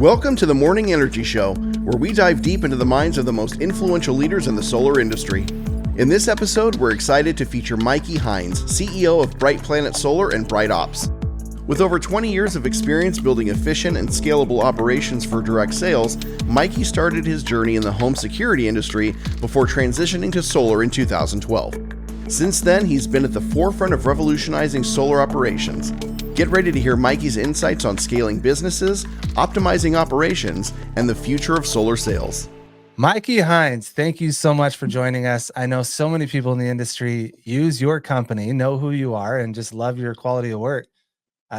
Welcome to the Morning Energy Show, where we dive deep into the minds of the most influential leaders in the solar industry. In this episode, we're excited to feature Mikey Heinz, CEO of Bright Planet Solar and Bright Ops. With over 20 years of experience building efficient and scalable operations for direct sales, Mikey started his journey in the home security industry before transitioning to solar in 2012. Since then, he's been at the forefront of revolutionizing solar operations. Get ready to hear Mikey's insights on scaling businesses, optimizing operations, and the future of solar sales. Mikey Heinz, thank you so much for joining us. I know so many people in the industry use your company, know who you are, and just love your quality of work.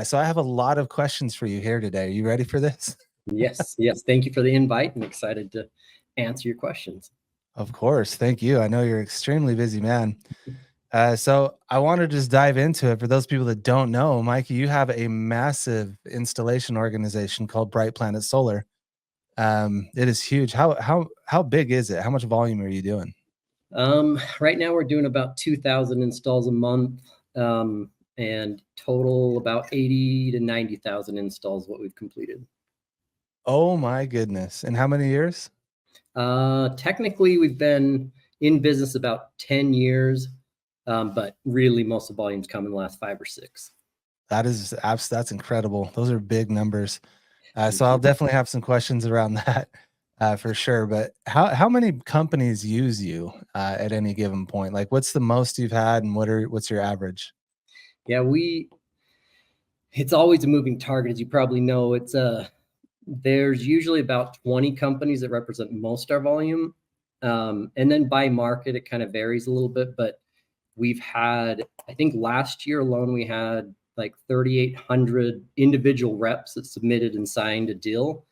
So I have a lot of questions for you here today. Are you ready for this? Yes. Thank you for the invite. I'm excited to answer your questions. Of course. Thank you. I know you're an extremely busy man. So I want to just dive into it. For those people that don't know, Mikey, you have a massive installation organization called Bright Planet Solar. It is huge. How big is it? How much volume are you doing? Right now we're doing about 2,000 installs a month, and total about 80 to 90,000 installs what we've completed. Oh my goodness. And how many years? Technically we've been in business about 10 years, but really most of the volumes come in the last 5 or 6. That's incredible. Those are big numbers. So I'll definitely have some questions around that for sure. But how many companies use you at any given point? Like, what's the most you've had, and what's your average? Yeah, it's always a moving target, as you probably know. There's usually about 20 companies that represent most our volume, and then by market it kind of varies a little bit. But we've had, I think last year alone, we had like 3,800 individual reps that submitted and signed a deal.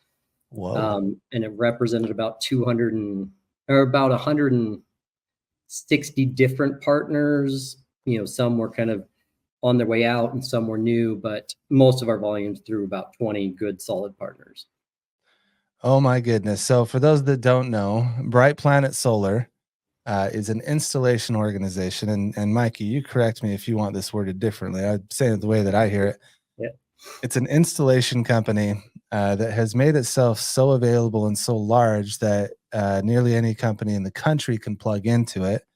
Whoa. And it represented about 160 different partners. Some were kind of on their way out and some were new, but most of our volumes through about 20 good solid partners. Oh my goodness. So for those that don't know, Bright Planet Solar is an installation organization. And Mikey, you correct me if you want this worded differently. I'm saying it the way that I hear it. Yeah. It's an installation company that has made itself so available and so large that nearly any company in the country can plug into it.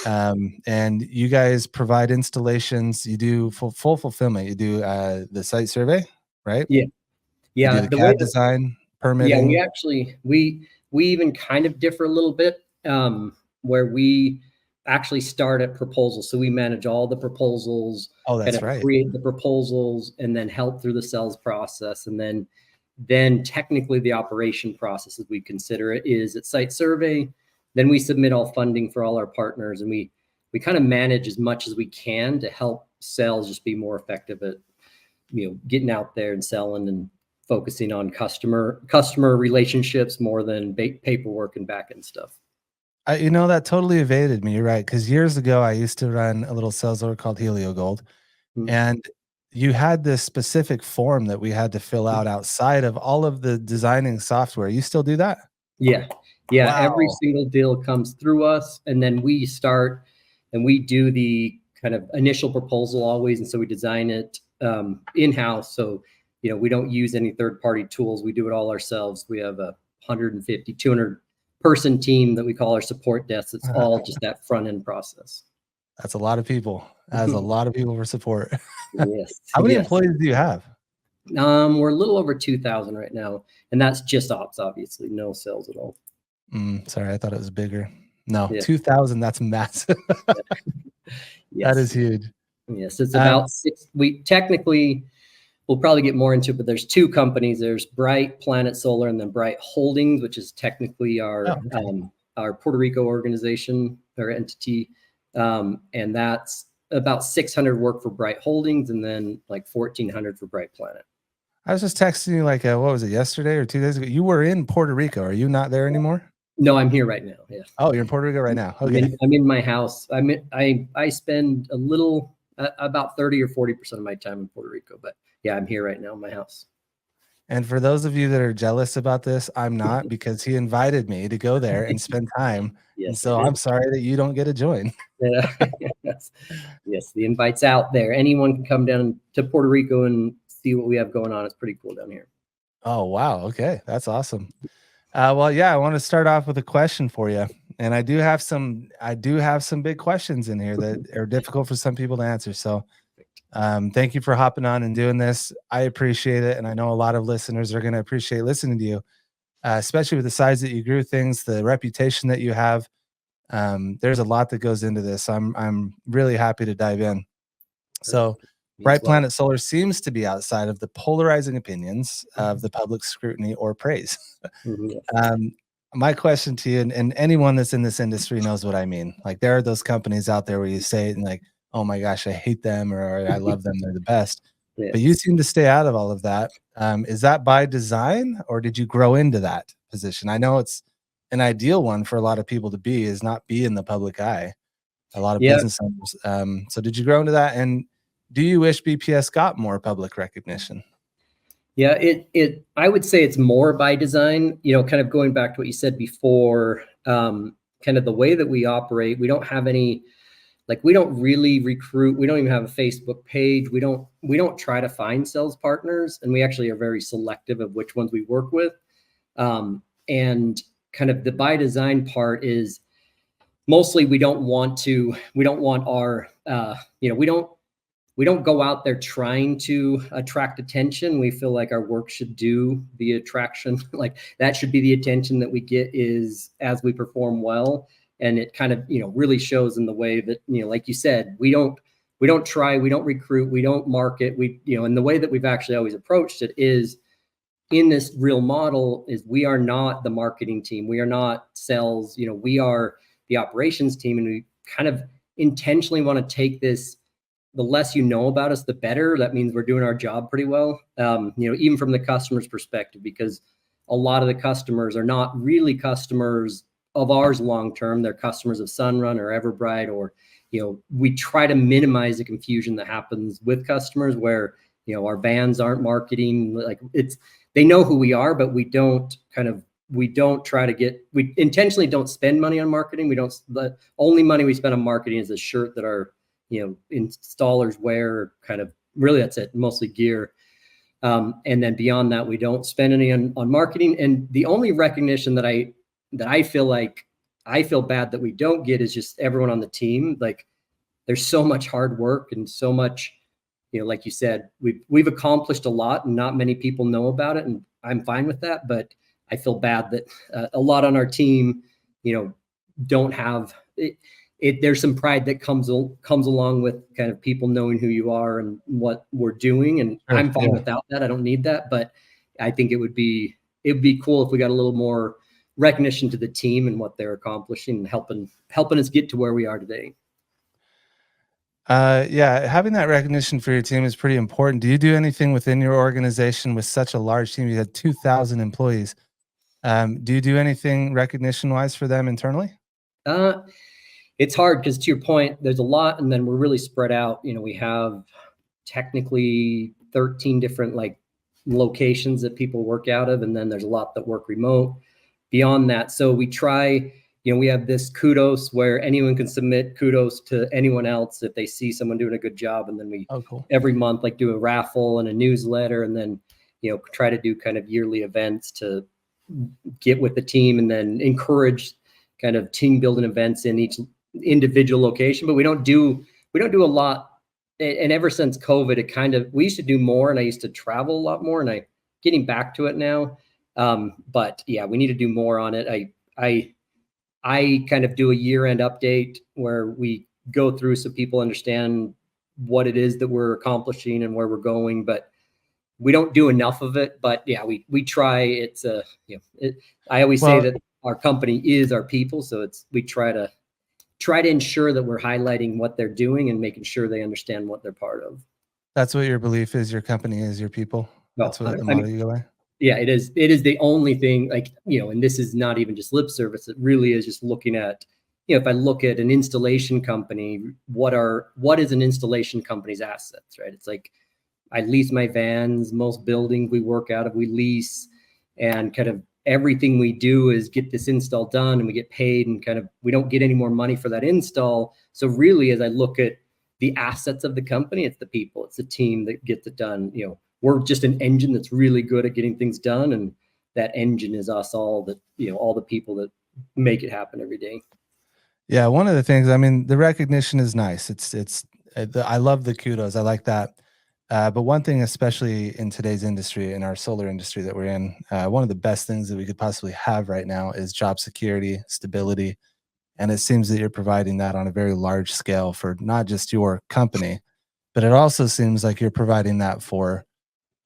And you guys provide installations. You do full fulfillment. You do the site survey, right? Yeah. You do the CAD design, permitting. Yeah, we even kind of differ a little bit, where we actually start at proposals. So we manage all the proposals. Oh, that's right. Create the proposals and then help through the sales process. And then technically the operation process, as we consider it, is at site survey. Then we submit all funding for all our partners, and we kind of manage as much as we can to help sales just be more effective at getting out there and selling and focusing on customer relationships more than paperwork and back end stuff. That totally evaded me. You're right. Because years ago, I used to run a little sales order called Helio Gold. Mm-hmm. And you had this specific form that we had to fill out outside of all of the designing software. You still do that? Yeah. Wow. Every single deal comes through us, and then we start and we do the kind of initial proposal always. And so we design it in-house. So, we don't use any third-party tools. We do it all ourselves. We have a 150, 200 person team that we call our support desk. It's all just that front end process. That's a lot of people. That's a lot of people for support. Yes. How many employees do you have? We're a little over 2,000 right now, and that's just ops, obviously, no sales at all. Sorry, I thought it was bigger. No, yeah. 2,000. That's massive. Yes. That is huge. Yes, it's about 6. We'll probably get more into it, but there's 2 companies. There's Bright Planet Solar and then Bright Holdings, which is technically our Puerto Rico organization or entity. And that's about 600 work for Bright Holdings and then like 1,400 for Bright Planet. I was just texting you like, what was it, yesterday or 2 days ago? You were in Puerto Rico. Are you not there anymore? No, I'm here right now. Yeah. Oh, you're in Puerto Rico right now. Okay. I'm in my house. I spend a little, about 30 or 40% of my time in Puerto Rico, but yeah, I'm here right now in my house. And for those of you that are jealous about this, I'm not, because he invited me to go there and spend time. Yes, and so I'm sorry that you don't get to join. Yes, the invite's out there. Anyone can come down to Puerto Rico and see what we have going on. It's pretty cool down here. Oh, wow. Okay. That's awesome. Well, yeah, I want to start off with a question for you. And I do have some big questions in here that are difficult for some people to answer. So thank you for hopping on and doing this. I appreciate it. And I know a lot of listeners are going to appreciate listening to you, especially with the size that you grew things, the reputation that you have. There's a lot that goes into this. I'm really happy to dive in. So Me as Bright well. Planet Solar seems to be outside of the polarizing opinions of the public scrutiny or praise. Mhm. My question to you, and anyone that's in this industry knows what I mean. Like, there are those companies out there where you say it and like, oh my gosh, I hate them, or I love them, they're the best. But you Yes. seem to stay out of all of that. Is that by design, or did you grow into that position? I know it's an ideal one for a lot of people to be, is not be in the public eye. A lot of Yeah. business owners. So did you grow into that? And do you wish BPS got more public recognition? Yeah, I would say it's more by design, kind of going back to what you said before, kind of the way that we operate. We don't have any, like, we don't really recruit. We don't even have a Facebook page. We don't try to find sales partners, and we actually are very selective of which ones we work with. And kind of the by design part is mostly we don't want our, we don't go out there trying to attract attention. We feel like our work should do the attraction. Like, that should be the attention that we get, is as we perform well. And it kind of, really shows in the way that, like you said, we don't try, we don't recruit, we don't market, and the way that we've actually always approached it is, in this real model, is we are not the marketing team. We are not sales, we are the operations team. And we kind of intentionally want to take this, the less you know about us, the better. That means we're doing our job pretty well, even from the customer's perspective, because a lot of the customers are not really customers of ours long-term. They're customers of Sunrun or Everbright, or, we try to minimize the confusion that happens with customers where, our vans aren't marketing. Like, they know who we are, but we don't try to we intentionally don't spend money on marketing. The only money we spend on marketing is the shirt that our, installers wear. Kind of, really, that's it, mostly gear. And then beyond that, we don't spend any on marketing. And the only recognition that I feel like I feel bad that we don't get is just everyone on the team. Like, there's so much hard work and so much, like you said, we've accomplished a lot, and not many people know about it. And I'm fine with that, but I feel bad that a lot on our team, don't have it. There's some pride that comes along with kind of people knowing who you are and what we're doing. And Sure, I'm fine yeah. without that. I don't need that, but I think it would be cool if we got a little more recognition to the team and what they're accomplishing and helping us get to where we are today. Yeah, having that recognition for your team is pretty important. Do you do anything within your organization with such a large team? You had 2,000 employees. Do you do anything recognition-wise for them internally? It's hard because, to your point, there's a lot, and then we're really spread out. We have technically 13 different locations that people work out of, and then there's a lot that work remote beyond that. So we try, we have this kudos where anyone can submit kudos to anyone else if they see someone doing a good job. And then we, Cool. every month, do a raffle and a newsletter, and then, try to do kind of yearly events to get with the team, and then encourage kind of team building events in each individual location. But we don't do a lot. And ever since COVID, we used to do more, and I used to travel a lot more, and I'm getting back to it now. But yeah, we need to do more on it. I kind of do a year-end update where we go through so people understand what it is that we're accomplishing and where we're going, but we don't do enough of it. But yeah, we try. It's I always say that our company is our people, so we try to ensure that we're highlighting what they're doing and making sure they understand what they're part of. That's what your belief is. Your company is your people. That's what the motto you go by. Yeah, it is. It is the only thing, and this is not even just lip service. It really is just looking at, if I look at an installation company, what is an installation company's assets, right? It's like, I lease my vans, most buildings we work out of, we lease, and kind of everything we do is get this install done, and we get paid, and kind of, we don't get any more money for that install. So really, as I look at the assets of the company, it's the people, it's the team that gets it done, we're just an engine that's really good at getting things done. And that engine is us all, that, all the people that make it happen every day. Yeah, one of the things, I mean, the recognition is nice. I love the kudos. I like that. But one thing, especially in today's industry, in our solar industry that we're in, one of the best things that we could possibly have right now is job security, stability. And it seems that you're providing that on a very large scale for not just your company, but it also seems like you're providing that for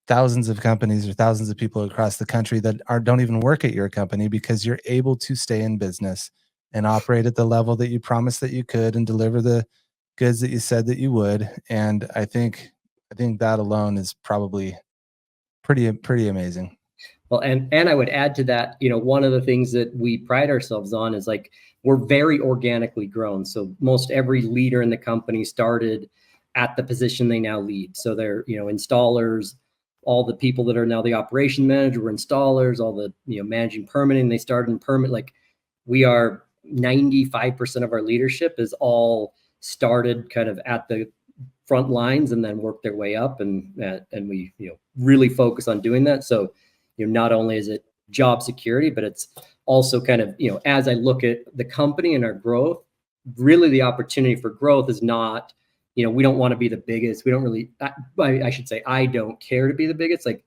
thousands of companies or thousands of people across the country that don't even work at your company, because you're able to stay in business and operate at the level that you promised that you could and deliver the goods that you said that you would. And I think that alone is probably pretty amazing. Well, and I would add to that, one of the things that we pride ourselves on is like, we're very organically grown. So most every leader in the company started at the position they now lead. So they're, installers, all the people that are now the operation manager were installers, all the, managing permitting, they started in permit. Like, we are 95% of our leadership is all started kind of at the front lines and then work their way up. And we, really focus on doing that. So, not only is it job security, but it's also kind of, as I look at the company and our growth, really the opportunity for growth is not, we don't want to be the biggest. We don't really, I should say, I don't care to be the biggest. Like,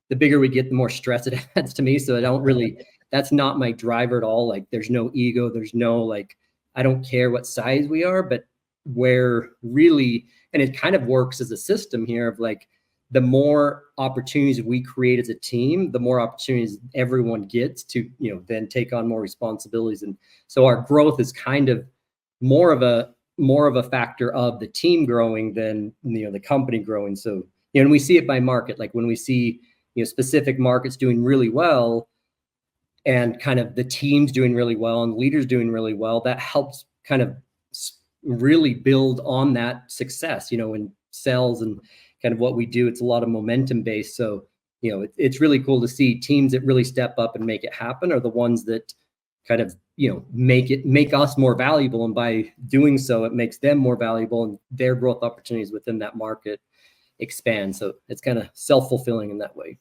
the bigger we get, the more stress it adds to me. So I don't really, that's not my driver at all. Like, there's no ego. There's no, like, I don't care what size we are, but where really, and it kind of works as a system here of like, the more opportunities we create as a team, the more opportunities everyone gets to, then take on more responsibilities. And so our growth is kind of more of a factor of the team growing than, the company growing. So, and we see it by market. Like, when we see, specific markets doing really well and kind of the teams doing really well and leaders doing really well, that helps kind of really build on that success, in sales and kind of what we do. It's a lot of momentum based. So, it's really cool to see teams that really step up and make it happen are the ones that kind of, make us more valuable. And by doing so, it makes them more valuable and their growth opportunities within that market expand. So it's kind of self-fulfilling in that way.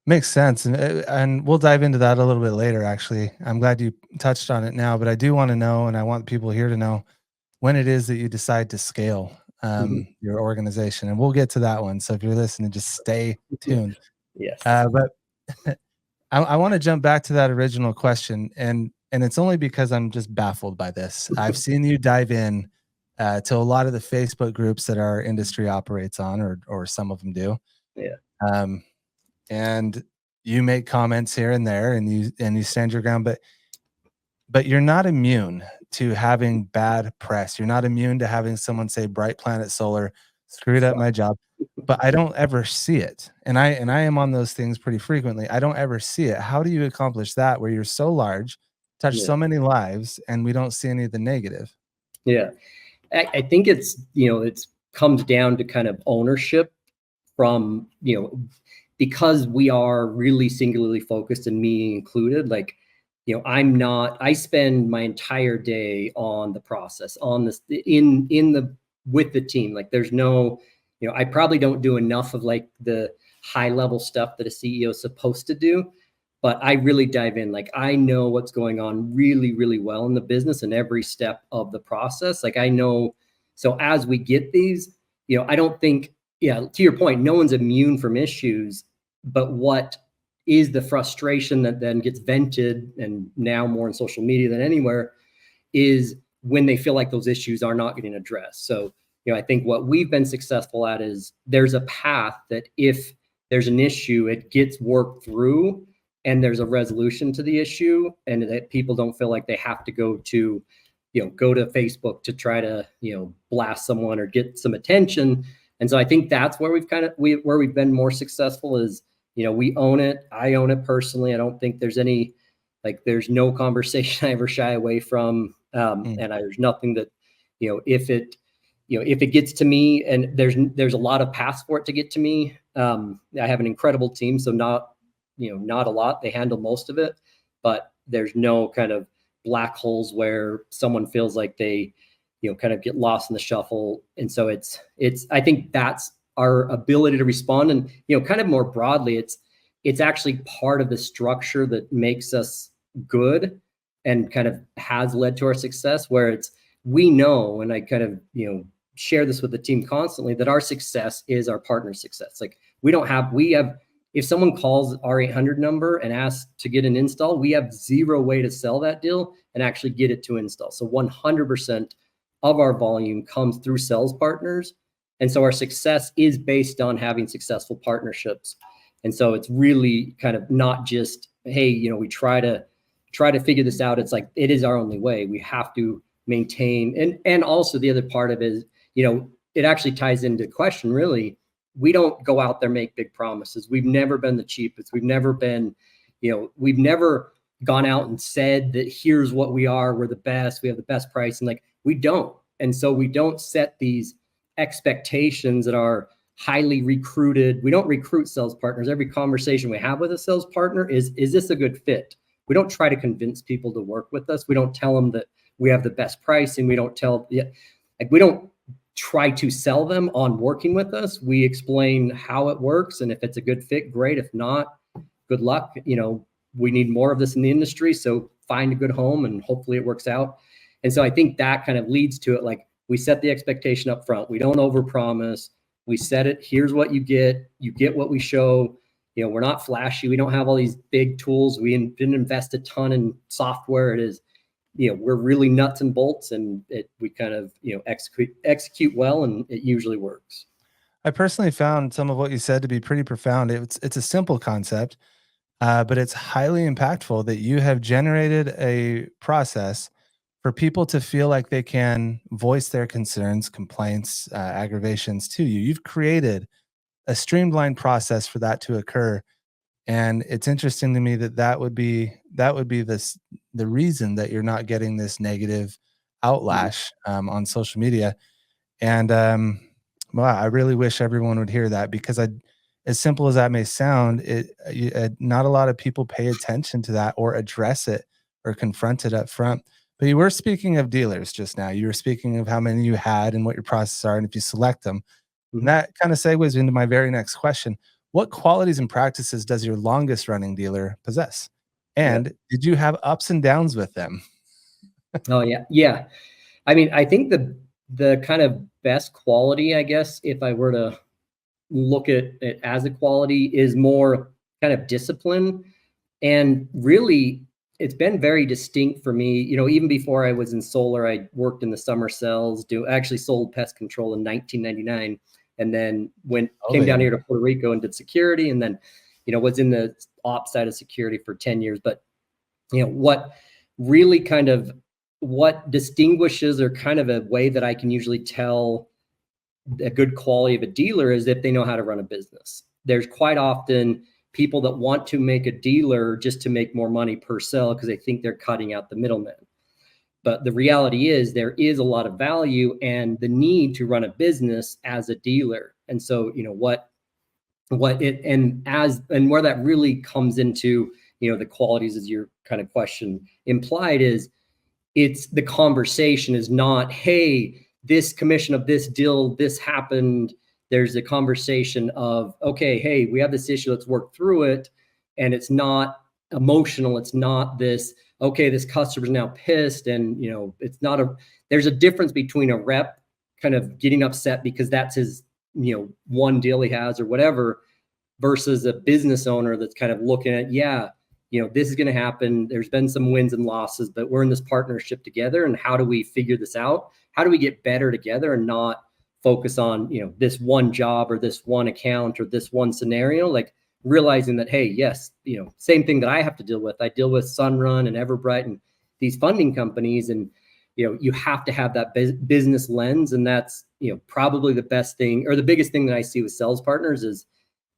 Makes sense. And we'll dive into that a little bit later, actually. I'm glad you touched on it now, but I do want to know, and I want people here to know, when it is that you decide to scale your organization. And we'll get to that one. So if you're listening, just stay tuned. Yes. But I want to jump back to that original question. And it's only because I'm just baffled by this. I've seen you dive in to a lot of the Facebook groups that our industry operates on, or some of them do. Yeah. And you make comments here and there, and you stand your ground, but you're not immune to having bad press. You're not immune to having someone say Bright Planet Solar screwed up my job, but I don't ever see it. And I am on those things pretty frequently. I don't ever see it. How do you accomplish that where you're so large, touch so many lives, and we don't see any of the negative? Yeah. I think it's, it's comes down to kind of ownership from, because we are really singularly focused, and me included, like, I spend my entire day on the process, on this, with the team. Like, there's no, I probably don't do enough of like the high level stuff that a CEO is supposed to do, but I really dive in. Like, I know what's going on really, really well in the business and every step of the process. Like, I know, so as we get these, I don't think, to your point, no one's immune from issues, but what is the frustration that then gets vented, and now more in social media than anywhere, is when they feel like those issues are not getting addressed. So, I think what we've been successful at is there's a path that if there's an issue, it gets worked through and there's a resolution to the issue, and that people don't feel like they have to go to Facebook to try to, blast someone or get some attention. And so I think that's where we've been more successful is, we own it. I own it personally. I don't think there's any, there's no conversation I ever shy away from. And there's nothing that, if it gets to me, and there's a lot of paths for it to get to me. I have an incredible team, so not a lot. They handle most of it, but there's no kind of black holes where someone feels like they, kind of get lost in the shuffle. And so I think that's our ability to respond. And, kind of more broadly, it's actually part of the structure that makes us good and kind of has led to our success, where we know, and I kind of, share this with the team constantly, that our success is our partner success. Like we have, if someone calls our 800 number and asks to get an install, we have zero way to sell that deal and actually get it to install. So 100% of our volume comes through sales partners. And so our success is based on having successful partnerships. And so it's really kind of not just, hey, we try to figure this out. It's like, it is our only way. We have to maintain. And also the other part of it is, it actually ties into the question, really. We don't go out there, make big promises. We've never been the cheapest. We've never been, we've never gone out and said that here's what we are. We're the best. We have the best price. And like, we don't. And so we don't set these expectations that are highly recruited. We don't recruit sales partners. Every conversation we have with a sales partner is this a good fit? We don't try to convince people to work with us. We don't tell them that we have the best pricing. We don't we don't try to sell them on working with us. We explain how it works. And if it's a good fit, great. If not, good luck. We need more of this in the industry. So find a good home and hopefully it works out. And so I think that kind of leads to it. Like we set the expectation up front. We don't overpromise. We set it. Here's what you get what we show. We're not flashy. We don't have all these big tools. We didn't invest a ton in software. It is, we're really nuts and bolts, and we kind of, execute well, and it usually works. I personally found some of what you said to be pretty profound. It's a simple concept, but it's highly impactful that you have generated a process for people to feel like they can voice their concerns, complaints, aggravations to you. You've created a streamlined process for that to occur. And it's interesting to me that would be the reason that you're not getting this negative outlash on social media. And well, I really wish everyone would hear that, because as simple as that may sound, not a lot of people pay attention to that or address it or confront it up front. But you were speaking of dealers just now. You were speaking of how many you had and what your processes are, and if you select them. And that kind of segues into my very next question. What qualities and practices does your longest running dealer possess? And did you have ups and downs with them? Oh, yeah. Yeah. I mean, I think the kind of best quality, I guess, if I were to look at it as a quality, is more kind of discipline. And really, it's been very distinct for me. Even before I was in solar, I worked in the summer sales, actually sold pest control in 1999. And then came down here to Puerto Rico and did security, and then, was in the ops side of security for 10 years. But, what really what distinguishes, or kind of a way that I can usually tell a good quality of a dealer, is if they know how to run a business. There's quite often people that want to make a dealer just to make more money per sale because they think they're cutting out the middleman. But the reality is there is a lot of value and the need to run a business as a dealer. And so, where that really comes into, the qualities, as your kind of question implied, is it's the conversation is not, hey, this commission of this deal, this happened. There's a conversation of, okay, hey, we have this issue, let's work through it. And it's not emotional. It's not this, okay, this customer's now pissed. And, it's not there's a difference between a rep kind of getting upset because that's his, one deal he has or whatever, versus a business owner that's kind of looking at, this is going to happen. There's been some wins and losses, but we're in this partnership together. And how do we figure this out? How do we get better together and not focus on, this one job or this one account or this one scenario? Like realizing that, hey, yes, same thing that I have to deal with. I deal with Sunrun and Everbright and these funding companies. And, you have to have that business lens. And that's, probably the best thing, or the biggest thing that I see with sales partners is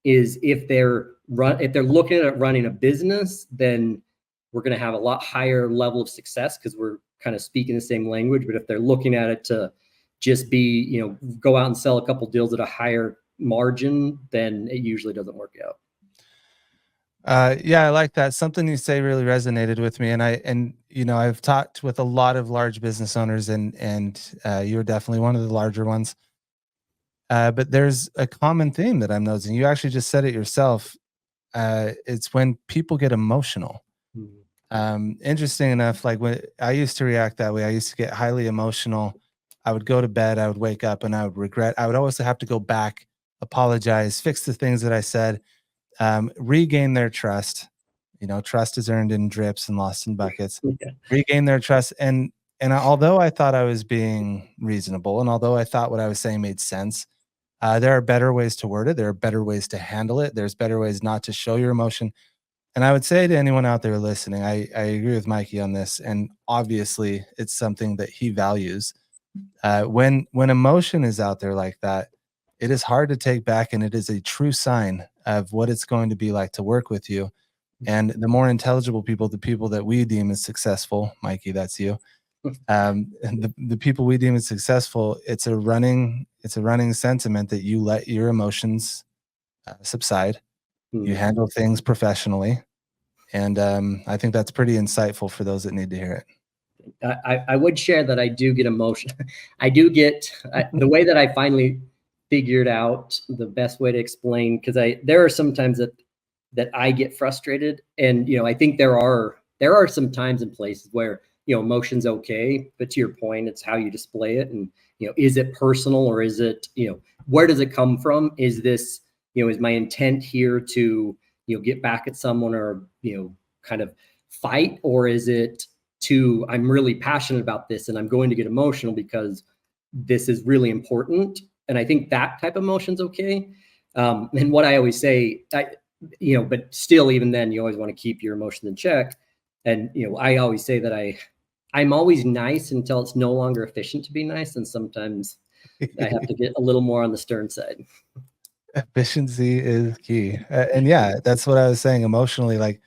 if they're looking at running a business, then we're going to have a lot higher level of success because we're kind of speaking the same language. But if they're looking at it to just be, go out and sell a couple deals at a higher margin, then it usually doesn't work out. Yeah, I like that. Something you say really resonated with me. And I've talked with a lot of large business owners, and you're definitely one of the larger ones. But there's a common theme that I'm noticing. You actually just said it yourself. It's when people get emotional. Interesting enough, like when I used to react that way, I used to get highly emotional. I would go to bed, I would wake up, and I would regret. I would always have to go back, apologize, fix the things that I said, regain their trust. You know, trust is earned in drips and lost in buckets. Yeah. Regain their trust, and although I thought I was being reasonable, and although I thought what I was saying made sense, there are better ways to word it. There are better ways to handle it. There's better ways not to show your emotion. And I would say to anyone out there listening, I agree with Mikey on this, and obviously it's something that he values. When emotion is out there like that, it is hard to take back, and it is a true sign of what it's going to be like to work with you. And the more intelligible people, the people that we deem as successful, Mikey, that's you. And the people we deem as successful, it's a running sentiment that you let your emotions subside. You handle things professionally, and I think that's pretty insightful for those that need to hear it. I would share that I do get emotion. I do get the way that I finally figured out the best way to explain, because there are some times that I get frustrated, and I think there are some times and places where emotion's okay, but to your point, it's how you display it, and is it personal, or is it where does it come from? Is this is my intent here to get back at someone, or kind of fight, or is it to I'm really passionate about this and I'm going to get emotional because this is really important? And I think that type of emotion's okay. And what I always say, but still, even then, you always want to keep your emotions in check. And I always say that I'm always nice until it's no longer efficient to be nice, and sometimes I have to get a little more on the stern side. Efficiency is key. And yeah, that's what I was saying emotionally. Like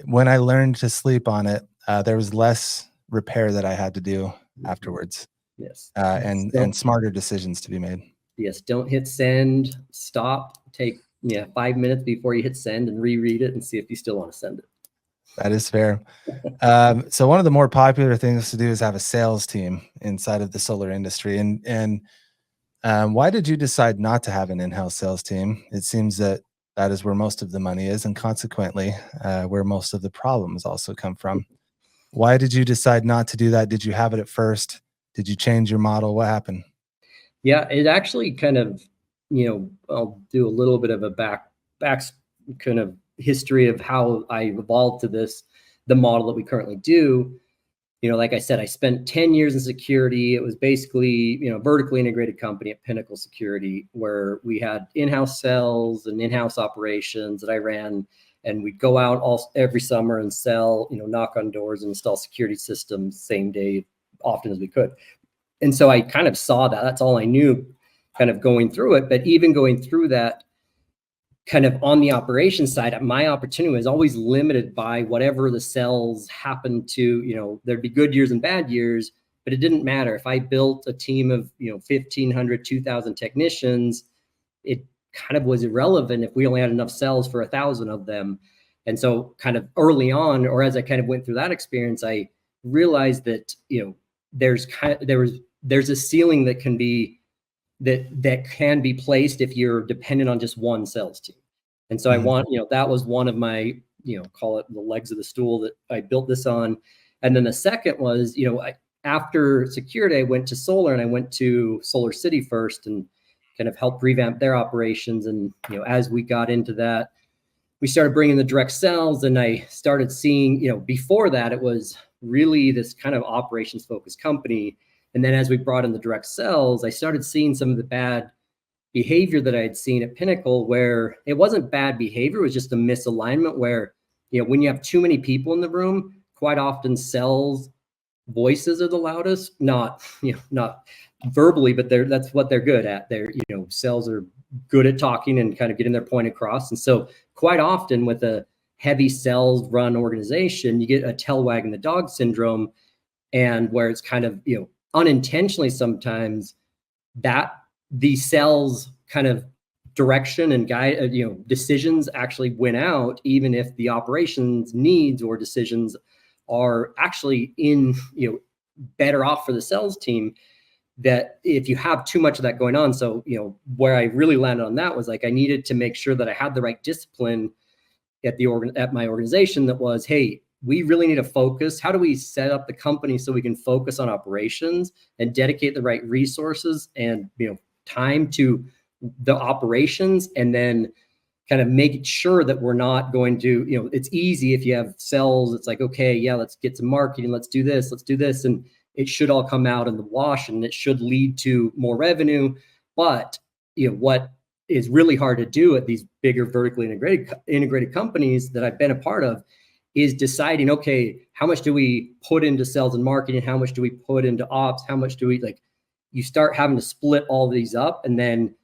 when I learned to sleep on it, there was less repair that I had to do afterwards. Yes. And smarter decisions to be made. Yes. Don't hit send, stop, take 5 minutes before you hit send and reread it and see if you still want to send it. That is fair. So one of the more popular things to do is have a sales team inside of the solar industry. And why did you decide not to have an in-house sales team? It seems that is where most of the money is, and consequently, where most of the problems also come from. Why did you decide not to do that? Did you have it at first? Did you change your model? What happened? Yeah, it actually kind of, I'll do a little bit of a back kind of history of how I evolved to the model that we currently do. Like I said, I spent 10 years in security. It was basically, vertically integrated company at Pinnacle Security, where we had in-house sales and in-house operations that I ran, and we'd go out every summer and sell, knock on doors and install security systems same day, often as we could. And so I kind of saw that. That's all I knew kind of going through it. But even going through that, kind of on the operations side, my opportunity was always limited by whatever the sales happened to, there'd be good years and bad years, but it didn't matter. If I built a team of, 1,500, 2,000 technicians, it kind of was irrelevant if we only had enough sales for 1,000 of them. And so kind of early on, or as I kind of went through that experience, I realized that, there's a ceiling that can be that can be placed if you're dependent on just one sales team. And so I want, that was one of my, call it the legs of the stool that I built this on. And then the second was, after security, I went to solar, and I went to Solar City first and kind of helped revamp their operations. And, as we got into that, we started bringing the direct sales, and I started seeing, before that, it was really this kind of operations focused company. And then as we brought in the direct sales, I started seeing some of the bad behavior that I had seen at Pinnacle, where it wasn't bad behavior, it was just a misalignment where, when you have too many people in the room, quite often sales voices are the loudest, not verbally, but that's what they're good at. Sales are good at talking and kind of getting their point across. And so quite often with a heavy sales run organization, you get a tail wagging the dog syndrome, and where it's kind of, unintentionally sometimes that the sales kind of direction and guide, decisions actually went out, even if the operations needs or decisions are actually better off for the sales team. that if you have too much of that going on, so, where I really landed on that was like, I needed to make sure that I had the right discipline at my organization that was, hey, we really need to focus. How do we set up the company so we can focus on operations and dedicate the right resources and, time to the operations, and then kind of make sure that we're not going to, it's easy if you have sales. It's like, okay, yeah, let's get some marketing. Let's do this. And it should all come out in the wash and it should lead to more revenue. But, what is really hard to do at these bigger vertically integrated companies that I've been a part of is deciding, okay, how much do we put into sales and marketing? How much do we put into ops? How much do we you start having to split all these up, and then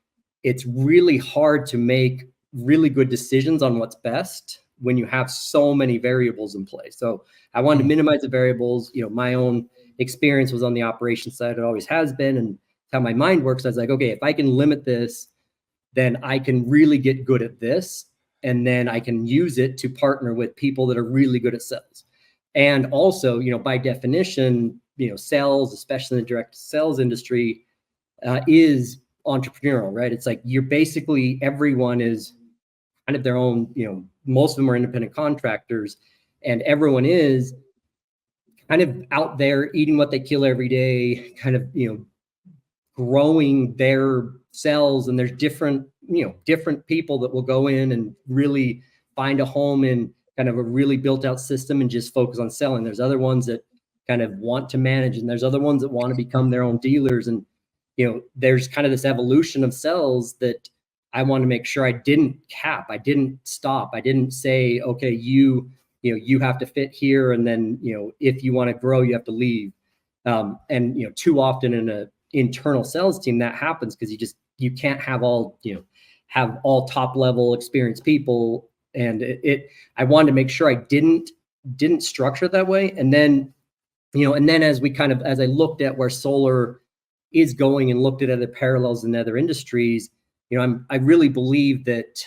it's really hard to make really good decisions on what's best when you have so many variables in play. So I wanted to minimize the variables. My own experience was on the operations side. It always has been. And how my mind works, I was like, okay, if I can limit this, then I can really get good at this. And then I can use it to partner with people that are really good at sales. And also, by definition, sales, especially in the direct sales industry, is entrepreneurial, right? It's like you're basically, everyone is kind of their own, most of them are independent contractors, and everyone is kind of out there eating what they kill every day, kind of, growing their cells. And there's different people that will go in and really find a home in kind of a really built out system and just focus on selling. There's other ones that kind of want to manage, and there's other ones that want to become their own dealers. And, there's kind of this evolution of sales that I want to make sure I didn't cap. I didn't stop. I didn't say, okay, you have to fit here. And then, if you want to grow, you have to leave. And, too often in a internal sales team, that happens because you can't have all top level experienced people. And I wanted to make sure I didn't structure it that way. And then, as I looked at where solar is going and looked at other parallels in other industries, I really believe that,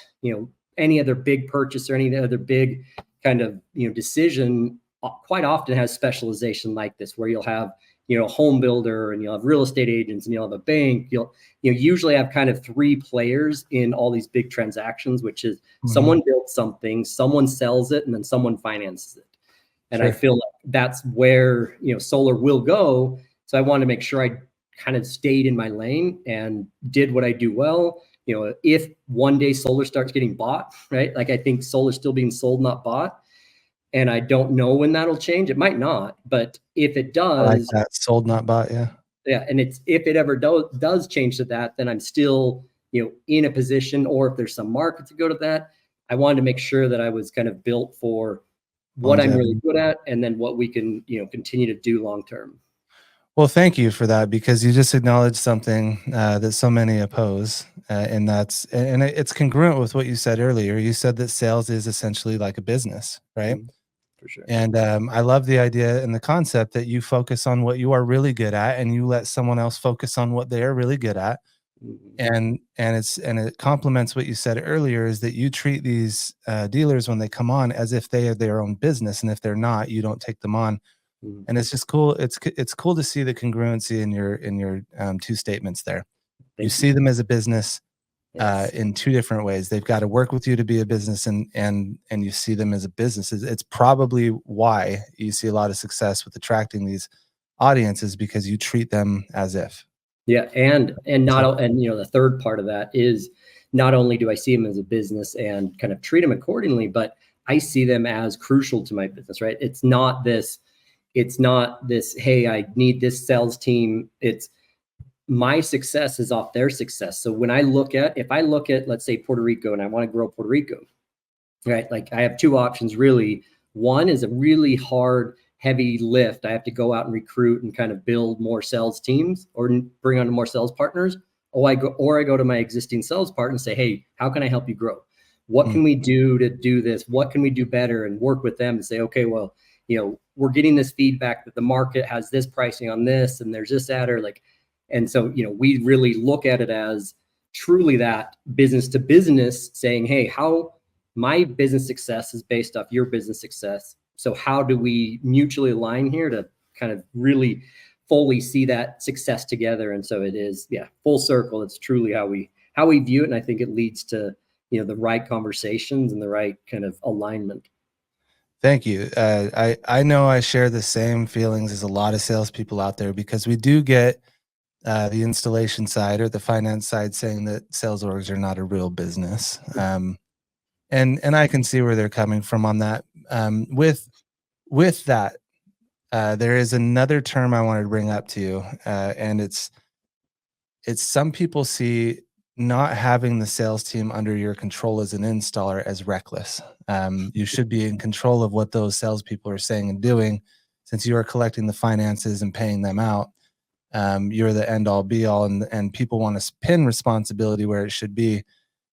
any other big purchase or any other big kind of, decision quite often has specialization like this, where you'll have, a home builder, and you'll have real estate agents, and you'll have a bank. You'll usually have kind of three players in all these big transactions, which is someone builds something, someone sells it, and then someone finances it. And I feel like that's where, solar will go. So I wanted to make sure I kind of stayed in my lane and did what I do well. If one day solar starts getting bought, right? Like, I think solar's still being sold, not bought. And I don't know when that'll change. It might not, but if it does, I like that, sold, not bought. Yeah. Yeah. And if it ever does change to that, then I'm still, in a position, or if there's some market to go to that, I wanted to make sure that I was kind of built for what I'm really good at, and then what we can, continue to do long-term. Well, thank you for that, because you just acknowledged something that so many oppose, and it's congruent with what you said earlier. You said that sales is essentially like a business, right? For sure. And I love the idea and the concept that you focus on what you are really good at, and you let someone else focus on what they are really good at. And it complements what you said earlier, is that you treat these dealers when they come on as if they are their own business, and if they're not, you don't take them on. And it's just cool. It's cool to see the congruency in your two statements there. You see them as a business in two different ways. They've got to work with you to be a business, and you see them as a business. It's probably why you see a lot of success with attracting these audiences, because you treat them as if. Yeah, and the third part of that is, not only do I see them as a business and kind of treat them accordingly, but I see them as crucial to my business, right? It's not this, hey, I need this sales team. It's my success is off their success. So when if I look at, let's say, Puerto Rico, and I want to grow Puerto Rico, right? Like, I have two options really. One is a really hard, heavy lift. I have to go out and recruit and kind of build more sales teams, or bring on more sales partners. Or I go to my existing sales partner and say, hey, how can I help you grow? What can we do to do this? What can we do better? And work with them and say, okay, well, we're getting this feedback that the market has this pricing on this, and there's this adder, and so, we really look at it as truly that business to business, saying, hey, how my business success is based off your business success. So how do we mutually align here to kind of really fully see that success together. And so it is, full circle. It's truly how we view it. And I think it leads to, the right conversations and the right kind of alignment. Thank you. I know I share the same feelings as a lot of salespeople out there, because we do get the installation side or the finance side saying that sales orgs are not a real business. And I can see where they're coming from on that. With that, there is another term I wanted to bring up to you, and it's some people see not having the sales team under your control as an installer as reckless. You should be in control of what those salespeople are saying and doing, since you are collecting the finances and paying them out. You're the end all be all, and people want to pin responsibility where it should be.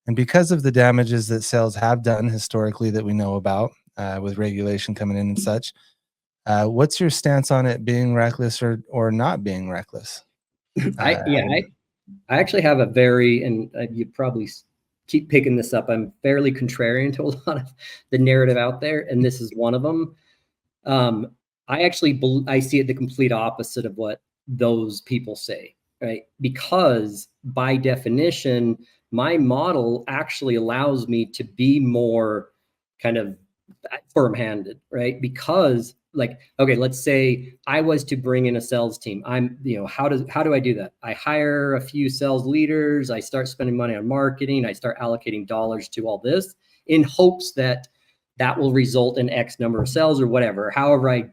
And because of the damages that sales have done historically that we know about, with regulation coming in and such, what's your stance on it being reckless or not being reckless? I actually have a very, and you probably keep picking this up, I'm fairly contrarian to a lot of the narrative out there, and this is one of them. I see it the complete opposite of what those people say, right? Because by definition, my model actually allows me to be more kind of firm-handed, right? Because okay, let's say I was to bring in a sales team. How do I do that? I hire a few sales leaders. I start spending money on marketing. I start allocating dollars to all this in hopes that will result in X number of sales or whatever, however I,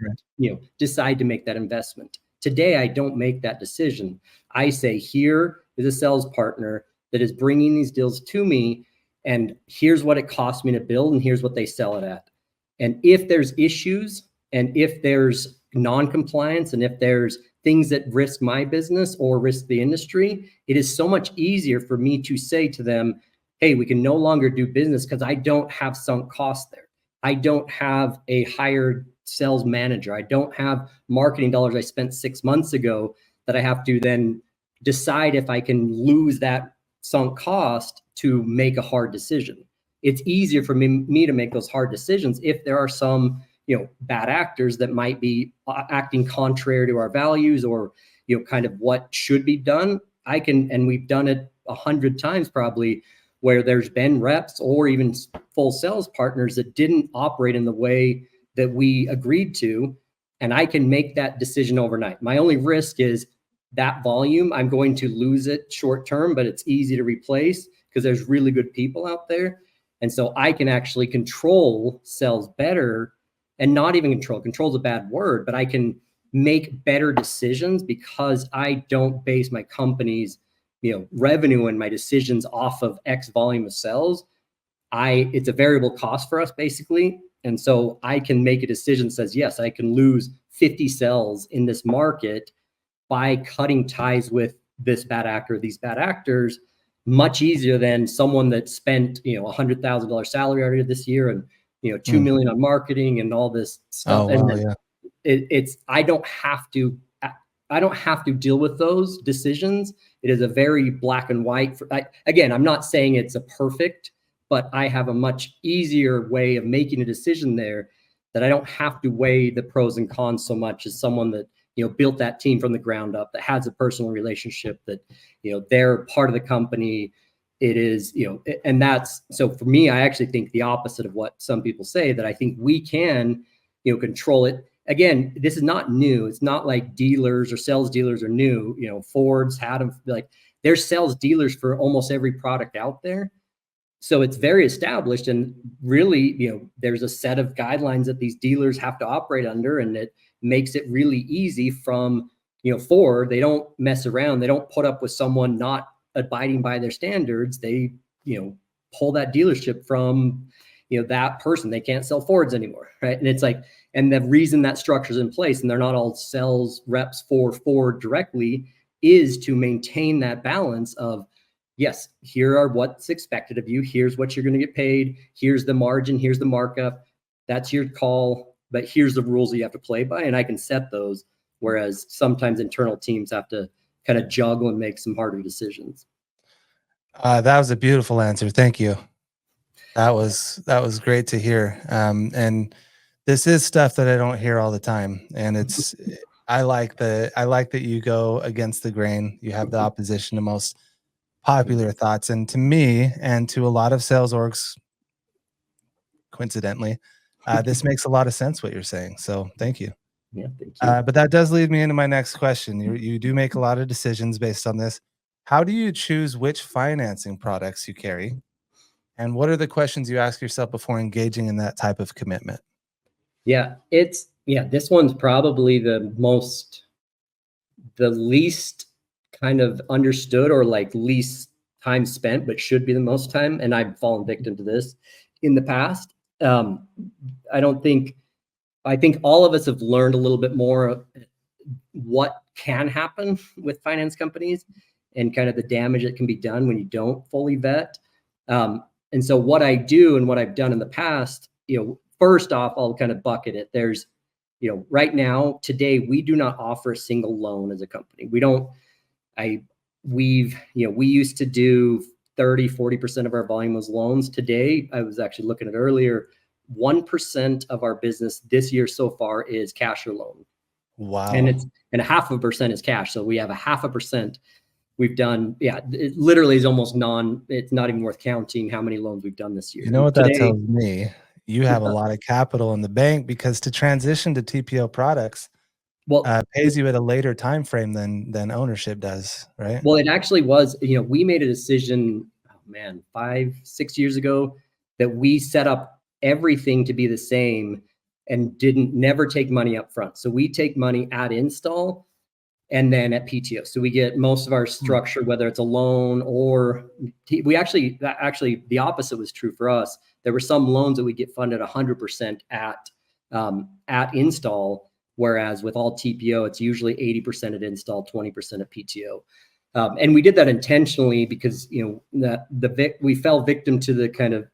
decide to make that investment. Today, I don't make that decision. I say, here is a sales partner that is bringing these deals to me, and here's what it costs me to build, and here's what they sell it at. And if there's issues, and if there's non-compliance, and if there's things that risk my business or risk the industry, it is so much easier for me to say to them, hey, we can no longer do business because I don't have sunk costs there. I don't have a hired sales manager. I don't have marketing dollars I spent 6 months ago that I have to then decide if I can lose that sunk cost to make a hard decision. It's easier for me to make those hard decisions if there are some bad actors that might be acting contrary to our values or, kind of what should be done. And we've done it 100 times probably, where there's been reps or even full sales partners that didn't operate in the way that we agreed to. And I can make that decision overnight. My only risk is that volume. I'm going to lose it short term, but it's easy to replace because there's really good people out there. And so I can actually control sales better. And not even control is a bad word, but I can make better decisions because I don't base my company's, revenue and my decisions off of X volume of sales. It's a variable cost for us basically. And so I can make a decision that says, yes, I can lose 50 sales in this market by cutting ties with this bad actor, these bad actors, much easier than someone that spent, $100,000 salary already this year and, $2 million on marketing and all this stuff. Oh, wow, and I don't have to deal with those decisions. It is a very black and white. Again, I'm not saying it's a perfect, but I have a much easier way of making a decision there that I don't have to weigh the pros and cons so much as someone that, built that team from the ground up, that has a personal relationship, that, they're part of the company. It is, and that's, so for me, I actually think the opposite of what some people say, that I think we can, control it. Again, this is not new. It's not like dealers or sales dealers are new. Ford's had them, they're sales dealers for almost every product out there. So it's very established, and really, there's a set of guidelines that these dealers have to operate under, and it makes it really easy from, Ford. They don't mess around. They don't put up with someone not abiding by their standards. They, pull that dealership from, that person. They can't sell Fords anymore, right? And it's like, and the reason that structure's in place, and they're not all sales reps for Ford directly, is to maintain that balance of, yes, here are what's expected of you. Here's what you're going to get paid. Here's the margin. Here's the markup. That's your call. But here's the rules that you have to play by. And I can set those. Whereas sometimes internal teams have to kind of juggle and make some harder decisions. That was a beautiful answer. Thank you. That was great to hear. And this is stuff that I don't hear all the time. And I like that you go against the grain. You have the opposition to most popular thoughts. And to me, and to a lot of sales orgs, coincidentally, this makes a lot of sense what you're saying. So thank you. Yeah, thank you. But that does lead me into my next question. You do make a lot of decisions based on this. How do you choose which financing products you carry? And what are the questions you ask yourself before engaging in that type of commitment? Yeah, this one's probably the least kind of understood, or like least time spent, but should be the most time. And I've fallen victim to this in the past. I think all of us have learned a little bit more what can happen with finance companies and kind of the damage that can be done when you don't fully vet. And so what I do and what I've done in the past, first off, I'll kind of bucket it. There's, right now, today, we do not offer a single loan as a company. We used to do 30-40% of our volume was loans. Today, I was actually looking at earlier, 1% of our business this year so far is cash or loan. Wow. And 0.5% is cash. So we have 0.5%. We've done, it literally is almost it's not even worth counting how many loans we've done this year. You know what that tells me? You have a lot of capital in the bank, because to transition to TPO products pays you at a later time frame than ownership does, right? Well, it actually was, we made a decision, 5-6 years ago, that we set up everything to be the same and never take money up front. So we take money at install and then at PTO. So we get most of our structure, whether it's a loan or we actually the opposite was true for us. There were some loans that we get funded 100% at install, whereas with all TPO, it's usually 80% at install, 20% at PTO. And we did that intentionally because, we fell victim to the kind of,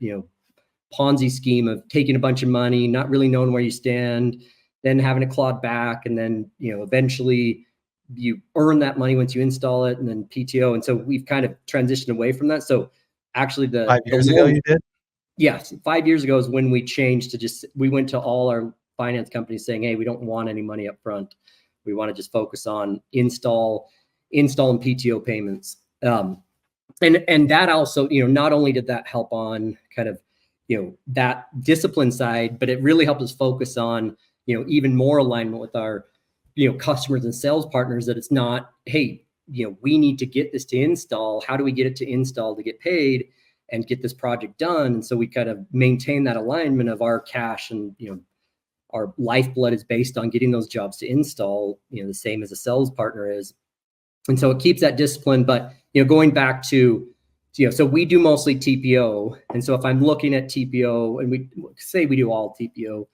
Ponzi scheme of taking a bunch of money, not really knowing where you stand, then having it clawed back. And then, eventually you earn that money once you install it, and then PTO. And so we've kind of transitioned away from that. So actually 5 years ago you did? Yes. 5 years ago is when we changed to we went to all our finance companies saying, hey, we don't want any money up front. We want to just focus on install and PTO payments. And that also, not only did that help on kind of, that discipline side, but it really helped us focus on, even more alignment with our, customers and sales partners, that it's not, hey, we need to get this to install. How do we get it to install to get paid and get this project done? And so we kind of maintain that alignment of our cash, and, our lifeblood is based on getting those jobs to install, the same as a sales partner is. And so it keeps that discipline. But, going back to, so we do mostly TPO. And so if I'm looking at TPO, and we say we do all TPO,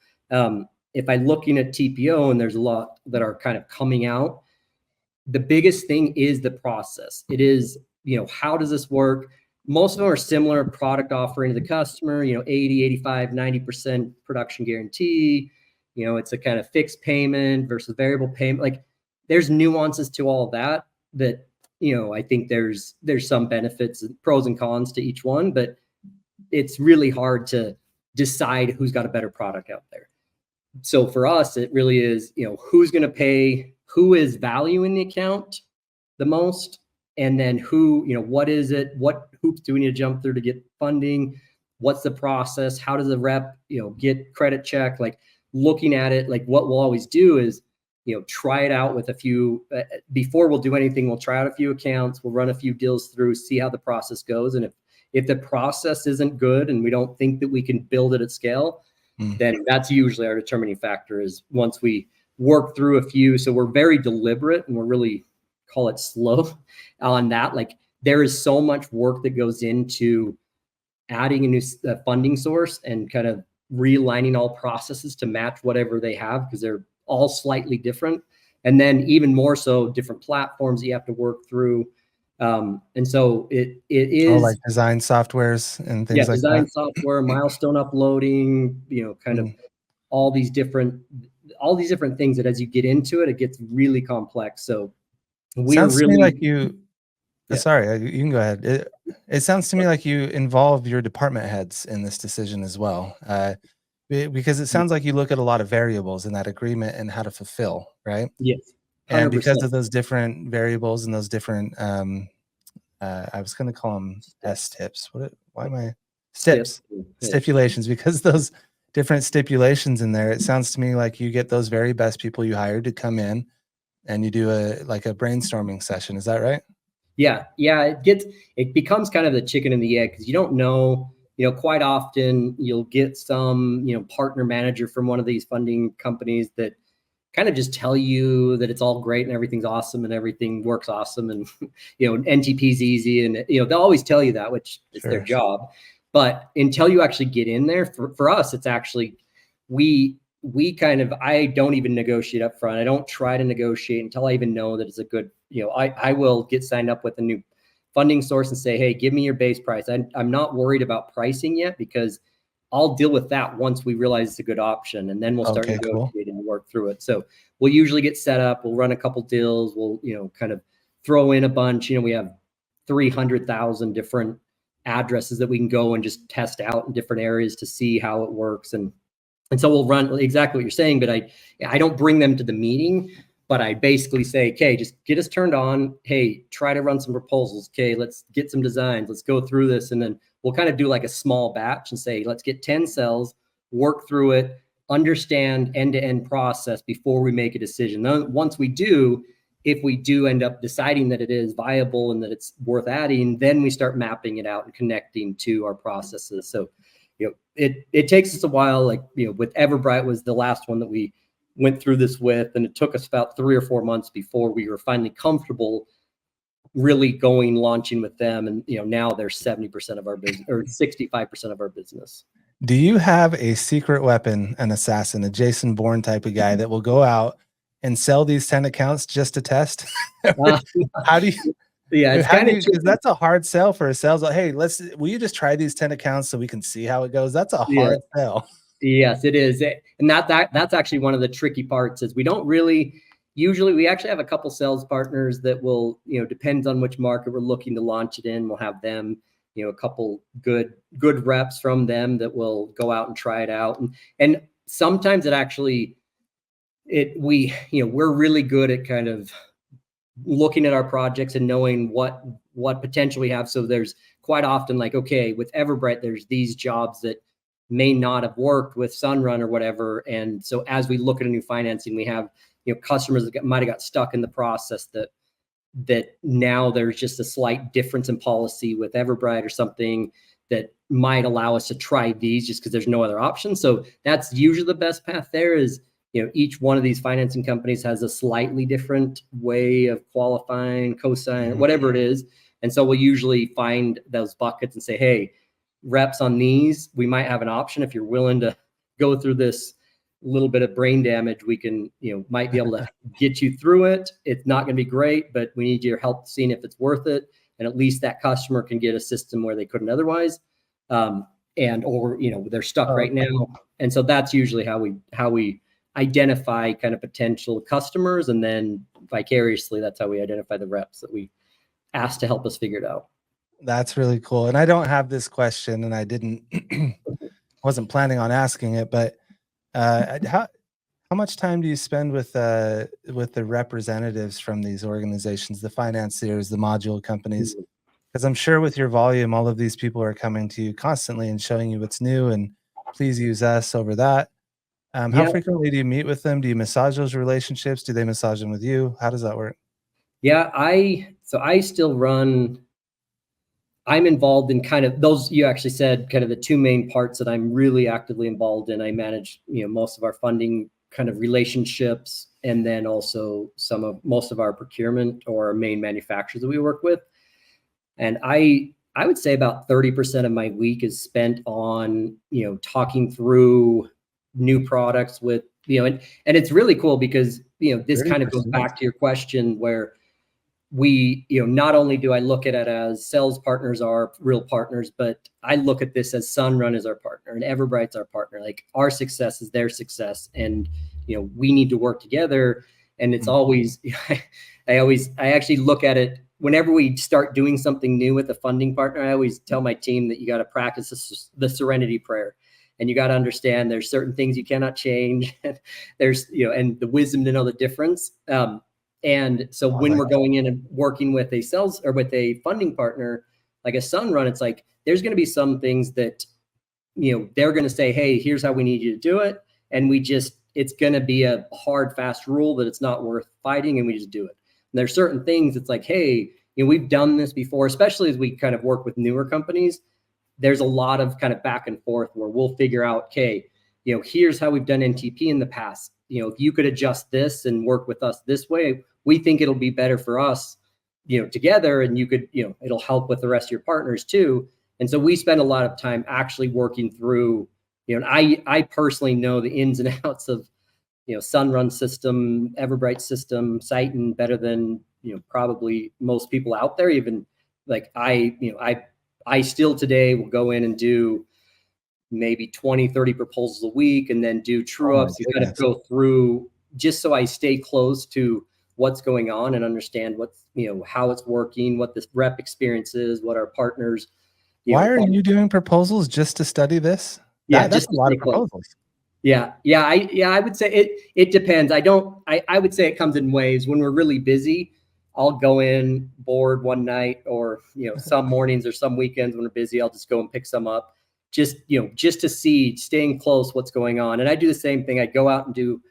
if I'm looking at TPO and there's a lot that are kind of coming out, the biggest thing is the process. It is, how does this work? Most of them are similar product offering to the customer, 80, 85, 90% production guarantee. It's a kind of fixed payment versus variable payment. Like, there's nuances to all of that, I think there's some benefits, pros and cons to each one, but it's really hard to decide who's got a better product out there. So for us, it really is, who's going to pay, who is valuing the account the most, and then who, what is it, what hoops do we need to jump through to get funding? What's the process? How does the rep, get credit check? Like, looking at it, like, what we'll always do is, try it out with a few, before we'll do anything, we'll try out a few accounts, we'll run a few deals through, see how the process goes. And if the process isn't good and we don't think that we can build it at scale, then that's usually our determining factor, is once we work through a few. So we're very deliberate, and we're really, call it slow on that. Like, there is so much work that goes into adding a new funding source and kind of realigning all processes to match whatever they have, because they're all slightly different. And then even more so, different platforms that you have to work through. And so it is like design softwares and things like design that. software, milestone uploading, kind of all these different things that as you get into it, it gets really complex. So sounds to me like you, sorry, you can go ahead. It sounds to me like you involve your department heads in this decision as well. Because it sounds like you look at a lot of variables in that agreement and how to fulfill, right? Yes. 100%. And because of those different variables and those different, I was going to call them S-tips. Why am I? Stips, stipulations, because those different stipulations in there, it sounds to me like you get those very best people you hired to come in and you do a brainstorming session. Is that right? Yeah. It becomes kind of the chicken and the egg, because you don't know, quite often you'll get some, partner manager from one of these funding companies that kind of just tell you that it's all great and everything's awesome and everything works awesome. And, NTP's easy. And, they'll always tell you that, which is their job. But until you actually get in there, for us, it's actually, I don't even negotiate up front. I don't try to negotiate until I even know that it's a good, I will get signed up with a new funding source and say, hey, give me your base price. I'm not worried about pricing yet, because I'll deal with that once we realize it's a good option. And then we'll start negotiating and work through it. So we'll usually get set up. We'll run a couple deals. We'll, kind of throw in a bunch. We have 300,000 different addresses that we can go and just test out in different areas to see how it works. And so we'll run exactly what you're saying, but I don't bring them to the meeting, but I basically say, okay, just get us turned on. Hey, try to run some proposals. Okay, let's get some designs. Let's go through this. And then we'll kind of do like a small batch and say, let's get 10 cells, work through it, understand end-to-end process before we make a decision. Then once we do, if we do end up deciding that it is viable and that it's worth adding, then we start mapping it out and connecting to our processes. So, it takes us a while. Like, with Everbright was the last one that we went through this with, and it took us about 3 or 4 months before we were finally comfortable really launching with them. And, now they're 70% of our business, or 65% of our business. Do you have a secret weapon, an assassin, a Jason Bourne type of guy that will go out and sell these 10 accounts just to test? How do you? Yeah, it's kind of, because that's a hard sell for a sales. Like, hey, will you just try these 10 accounts so we can see how it goes? That's a hard sell. Yes, it is. And that's actually one of the tricky parts, is we don't really, usually we actually have a couple sales partners that will, depends on which market we're looking to launch it in. We'll have them, a couple good reps from them that will go out and try it out. And sometimes it actually, we're really good at kind of looking at our projects and knowing what potential we have. So there's quite often like, okay, with Everbright, there's these jobs that may not have worked with Sunrun or whatever. And so as we look at a new financing, we have, customers that might have got stuck in the process that now there's just a slight difference in policy with Everbright or something that might allow us to try these just because there's no other option. So that's usually the best path there is, each one of these financing companies has a slightly different way of qualifying, cosign, whatever it is. And so we'll usually find those buckets and say, hey, reps on these, we might have an option. If you're willing to go through this little bit of brain damage, we can, might be able to get you through it. It's not going to be great, but we need your help seeing if it's worth it. And at least that customer can get a system where they couldn't otherwise. Or they're stuck right now. And so that's usually how we identify kind of potential customers. And then vicariously, that's how we identify the reps that we ask to help us figure it out. That's really cool. And I don't have this question, and I wasn't planning on asking it, but how much time do you spend with the representatives from these organizations, the financiers, the module companies? Because I'm sure with your volume, all of these people are coming to you constantly and showing you what's new, and please use us over that. How frequently do you meet with them? Do you massage those relationships? Do they massage them with you? How does that work? Yeah, I still run. I'm involved in kind of those, you actually said kind of the two main parts that I'm really actively involved in. I manage, most of our funding kind of relationships, and then also most of our procurement or our main manufacturers that we work with. And I would say about 30% of my week is spent on, talking through new products with, and it's really cool because, this kind of goes back to your question where we, not only do I look at it as sales partners are real partners, but I look at this as Sunrun is our partner and Everbright's our partner. Like our success is their success, and we need to work together. And it's always, I actually look at it whenever we start doing something new with a funding partner. I always tell my team that you got to practice the serenity prayer. and you got to understand there's certain things you cannot change. There's, and the wisdom to know the difference. And so when we're going in and working with a sales or with a funding partner, like a Sunrun, it's like, there's going to be some things that, they're going to say, hey, here's how we need you to do it. And it's going to be a hard, fast rule that it's not worth fighting. And we just do it. And there's certain things it's like, hey, we've done this before, especially as we kind of work with newer companies. There's a lot of kind of back and forth where we'll figure out, okay, here's how we've done NTP in the past. If you could adjust this and work with us this way, we think it'll be better for us, together. And you could, it'll help with the rest of your partners too. And so we spend a lot of time actually working through, and I personally know the ins and outs of, Sunrun system, Everbright system, Sighton better than, probably most people out there. Even like I still today will go in and do maybe 20, 30 proposals a week and then do true ups. You kind of go through just so I stay close to what's going on and understand what's, how it's working, what this rep experience is, what our partners. Why are you doing proposals just to study this? Yeah, that's a lot of proposals. Yeah. I would say it depends. I would say it comes in waves. When we're really busy, I'll go in bored one night, or, some mornings or some weekends when we're busy, I'll just go and pick some up just to see, staying close what's going on. And I do the same thing. I go out and do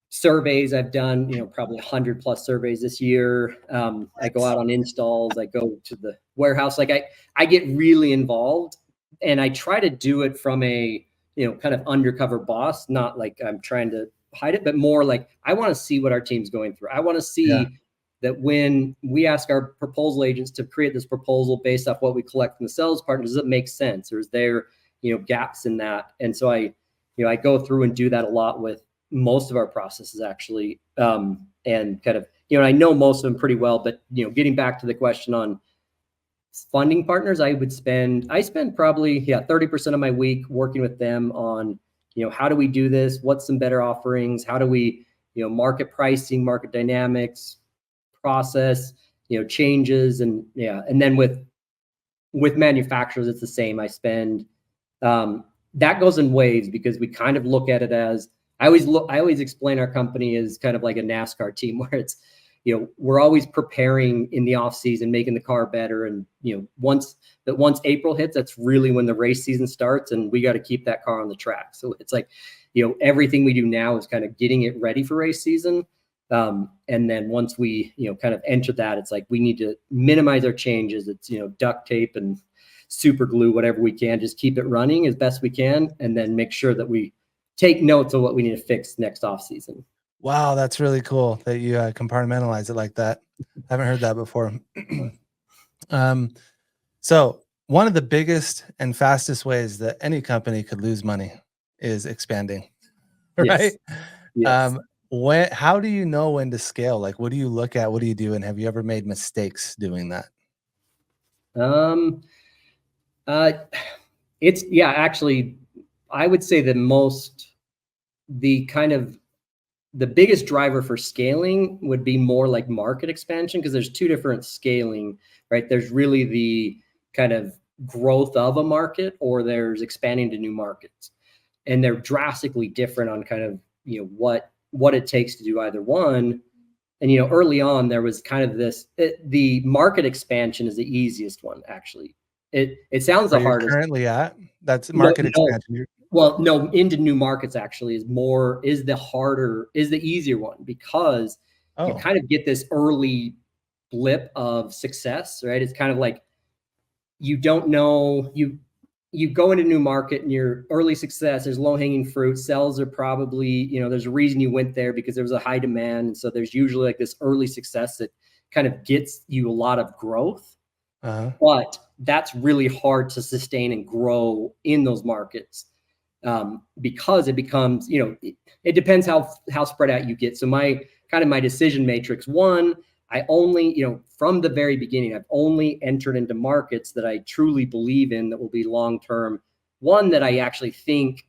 surveys. I've done, probably 100+ surveys this year. I go out on installs. I go to the warehouse. Like I get really involved, and I try to do it from a, kind of undercover boss, not like I'm trying to hide it, but more like I want to see what our team's going through. I want to see that when we ask our proposal agents to create this proposal based off what we collect from the sales partners, does it make sense, or is there, gaps in that? And so I go through and do that a lot with most of our processes actually. And kind of, I know most of them pretty well, but, getting back to the question on funding partners, I spend probably 30% of my week working with them on, how do we do this? What's some better offerings? How do we, market pricing, market dynamics, process, changes, and then with manufacturers, it's the same. I spend, that goes in waves because we kind of look at it as, I always explain our company as kind of like a NASCAR team where it's, we're always preparing in the off season, making the car better. And, once April hits, that's really when the race season starts, and we got to keep that car on the track. So it's like, everything we do now is kind of getting it ready for race season. And then once we, kind of enter that, it's like, we need to minimize our changes. It's, duct tape and super glue, whatever we can, just keep it running as best we can. And then make sure that we take notes of what we need to fix next off season. Wow, that's really cool that you compartmentalize it like that. I haven't heard that before. So one of the biggest and fastest ways that any company could lose money is expanding, right? Yes. How do you know when to scale? Like, what do you look at? What do you do? And have you ever made mistakes doing that? Actually, I would say the biggest driver for scaling would be more like market expansion, because there's two different scaling, right? There's really the kind of growth of a market, or there's expanding to new markets. And they're drastically different on kind of, what it takes to do either one. And, early on there was kind of the market expansion is the easiest one, actually. It sounds the hardest. Currently at? That's market expansion. Well, no, into new markets actually is the easier one, because you kind of get this early blip of success, right? It's kind of like, you don't know, you go into a new market and your early success, there's low hanging fruit. Sales are probably, there's a reason you went there because there was a high demand. And so there's usually like this early success that kind of gets you a lot of growth, but that's really hard to sustain and grow in those markets. Because it becomes, it depends how spread out you get. So my decision matrix, one, I only, from the very beginning, I've only entered into markets that I truly believe in that will be long-term. One, that I actually think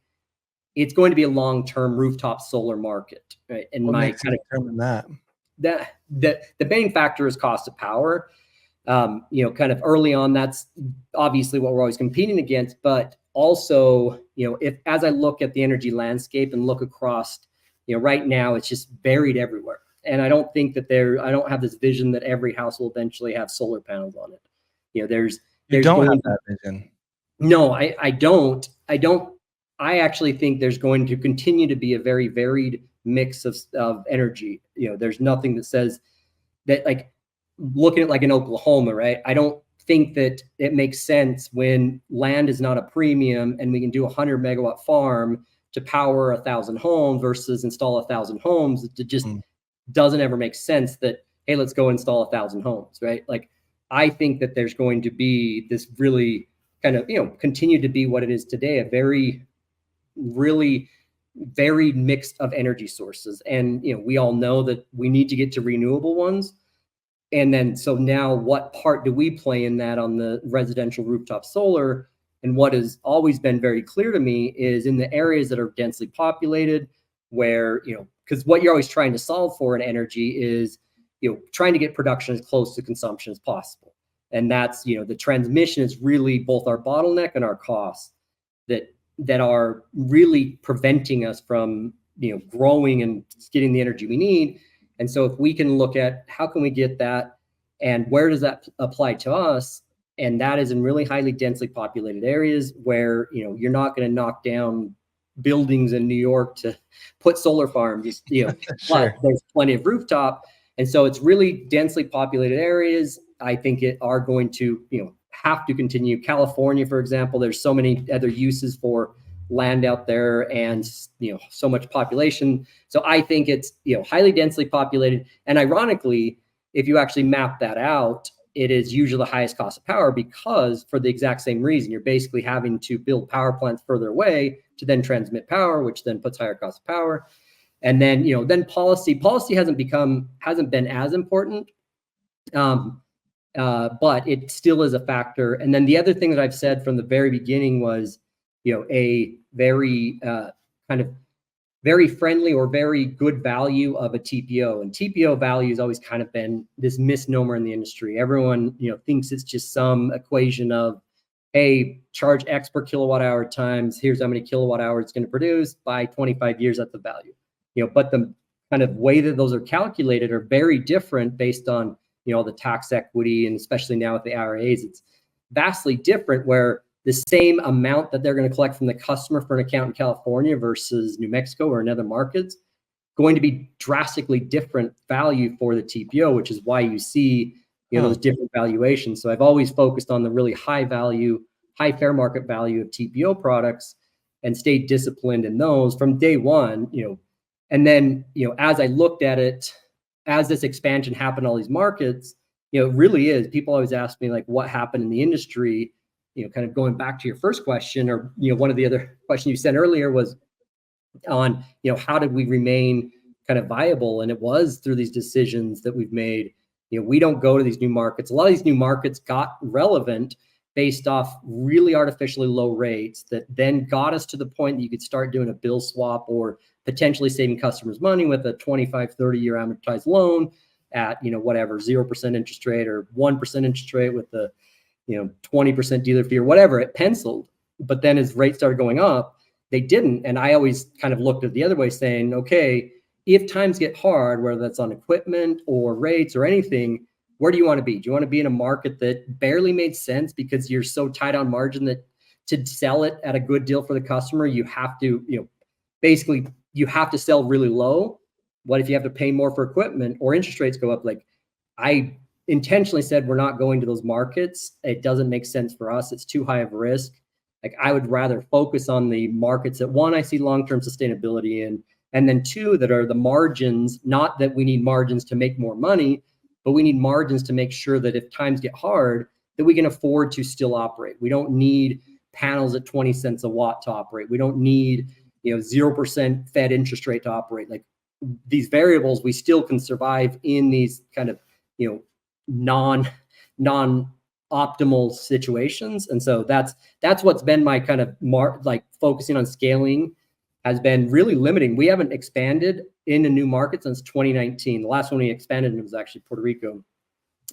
it's going to be a long-term rooftop solar market, right? And what makes you determine that? The main factor is cost of power. Kind of early on, that's obviously what we're always competing against, but also, if as I look at the energy landscape and look across, right now it's just buried everywhere. And I don't think that I don't have this vision that every house will eventually have solar panels on it. You don't have that vision. No, I don't. I actually think there's going to continue to be a very varied mix of energy. There's nothing that says that, like looking at like in Oklahoma, right? I don't think that it makes sense when land is not a premium and we can do 100 megawatt farm to power 1,000 homes versus install 1,000 homes. It just doesn't ever make sense that, hey, let's go install 1,000 homes, right? Like, I think that there's going to be this really kind of, continue to be what it is today, a very, really varied mix of energy sources. And, we all know that we need to get to renewable ones. And then, so now what part do we play in that on the residential rooftop solar? And what has always been very clear to me is in the areas that are densely populated where, because what you're always trying to solve for in energy is, trying to get production as close to consumption as possible. And that's, the transmission is really both our bottleneck and our costs that are really preventing us from, growing and getting the energy we need. And so if we can look at how can we get that and where does that apply to us? And that is in really highly densely populated areas where, you're not going to knock down buildings in New York to put solar farms, Sure. But there's plenty of rooftop. And so it's really densely populated areas. I think it are going to, have to continue. California, for example, there's so many other uses for land out there and, so much population. So I think it's, highly densely populated. And ironically, if you actually map that out, it is usually the highest cost of power because for the exact same reason, you're basically having to build power plants further away to then transmit power, which then puts higher cost of power. And then, then policy hasn't been as important, but it still is a factor. And then the other thing that I've said from the very beginning was, a very kind of very friendly or very good value of a TPO. And TPO value has always kind of been this misnomer in the industry. Everyone, thinks it's just some equation of, hey, charge X per kilowatt hour times, here's how many kilowatt hours it's going to produce by 25 years at the value. But the kind of way that those are calculated are very different based on, the tax equity, and especially now with the IRAs, it's vastly different where the same amount that they're going to collect from the customer for an account in California versus New Mexico or in other markets, going to be drastically different value for the TPO, which is why you see, those different valuations. So I've always focused on the really high value, high fair market value of TPO products and stayed disciplined in those from day one, and then, as I looked at it, as this expansion happened in all these markets, it really is, people always ask me like, what happened in the industry? Kind of going back to your first question, or, one of the other questions you sent earlier was on, how did we remain kind of viable? And it was through these decisions that we've made. We don't go to these new markets. A lot of these new markets got relevant based off really artificially low rates that then got us to the point that you could start doing a bill swap or potentially saving customers money with a 25, 30-year amortized loan at, whatever, 0% interest rate or 1% interest rate with the 20% dealer fee or whatever, it penciled. But then as rates started going up, they didn't. And I always kind of looked at the other way saying, okay, if times get hard, whether that's on equipment or rates or anything, where do you want to be? Do you want to be in a market that barely made sense because you're so tight on margin that to sell it at a good deal for the customer, you have to, basically you have to sell really low? What if you have to pay more for equipment or interest rates go up? Like, I intentionally said, we're not going to those markets. It doesn't make sense for us. It's too high of a risk. Like, I would rather focus on the markets that, one, I see long-term sustainability in, and then two, that are the margins, not that we need margins to make more money, but we need margins to make sure that if times get hard, that we can afford to still operate. We don't need panels at 20 cents a watt to operate. We don't need, 0% Fed interest rate to operate. Like, these variables, we still can survive in these kind of, non-optimal situations. And so that's what's been my kind of focusing on scaling has been really limiting. We haven't expanded in a new market since 2019. The last one we expanded in was actually Puerto Rico.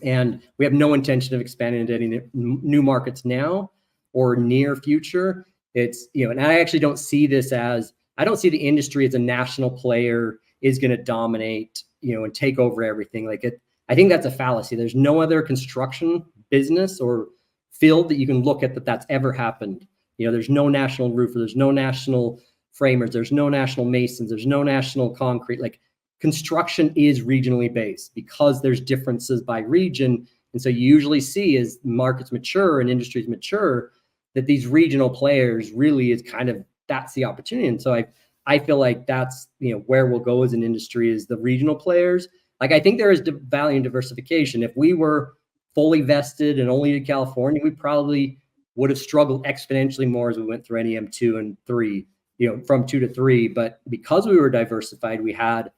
And we have no intention of expanding into any new markets now or near future. It's, and I actually don't see this as, I don't see the industry as a national player is going to dominate, and take over everything. I think that's a fallacy. There's no other construction business or field that you can look at that's ever happened. There's no national roofer, there's no national framers, there's no national masons, there's no national concrete. Construction is regionally based because there's differences by region. And so you usually see as markets mature and industries mature that these regional players really is that's the opportunity. And so I feel like that's, where we'll go as an industry is the regional players. I think there is value in diversification. If we were fully vested and only to California, we probably would have struggled exponentially more as we went through NEM 2 and 3, from 2 to 3. But because we were diversified, we had,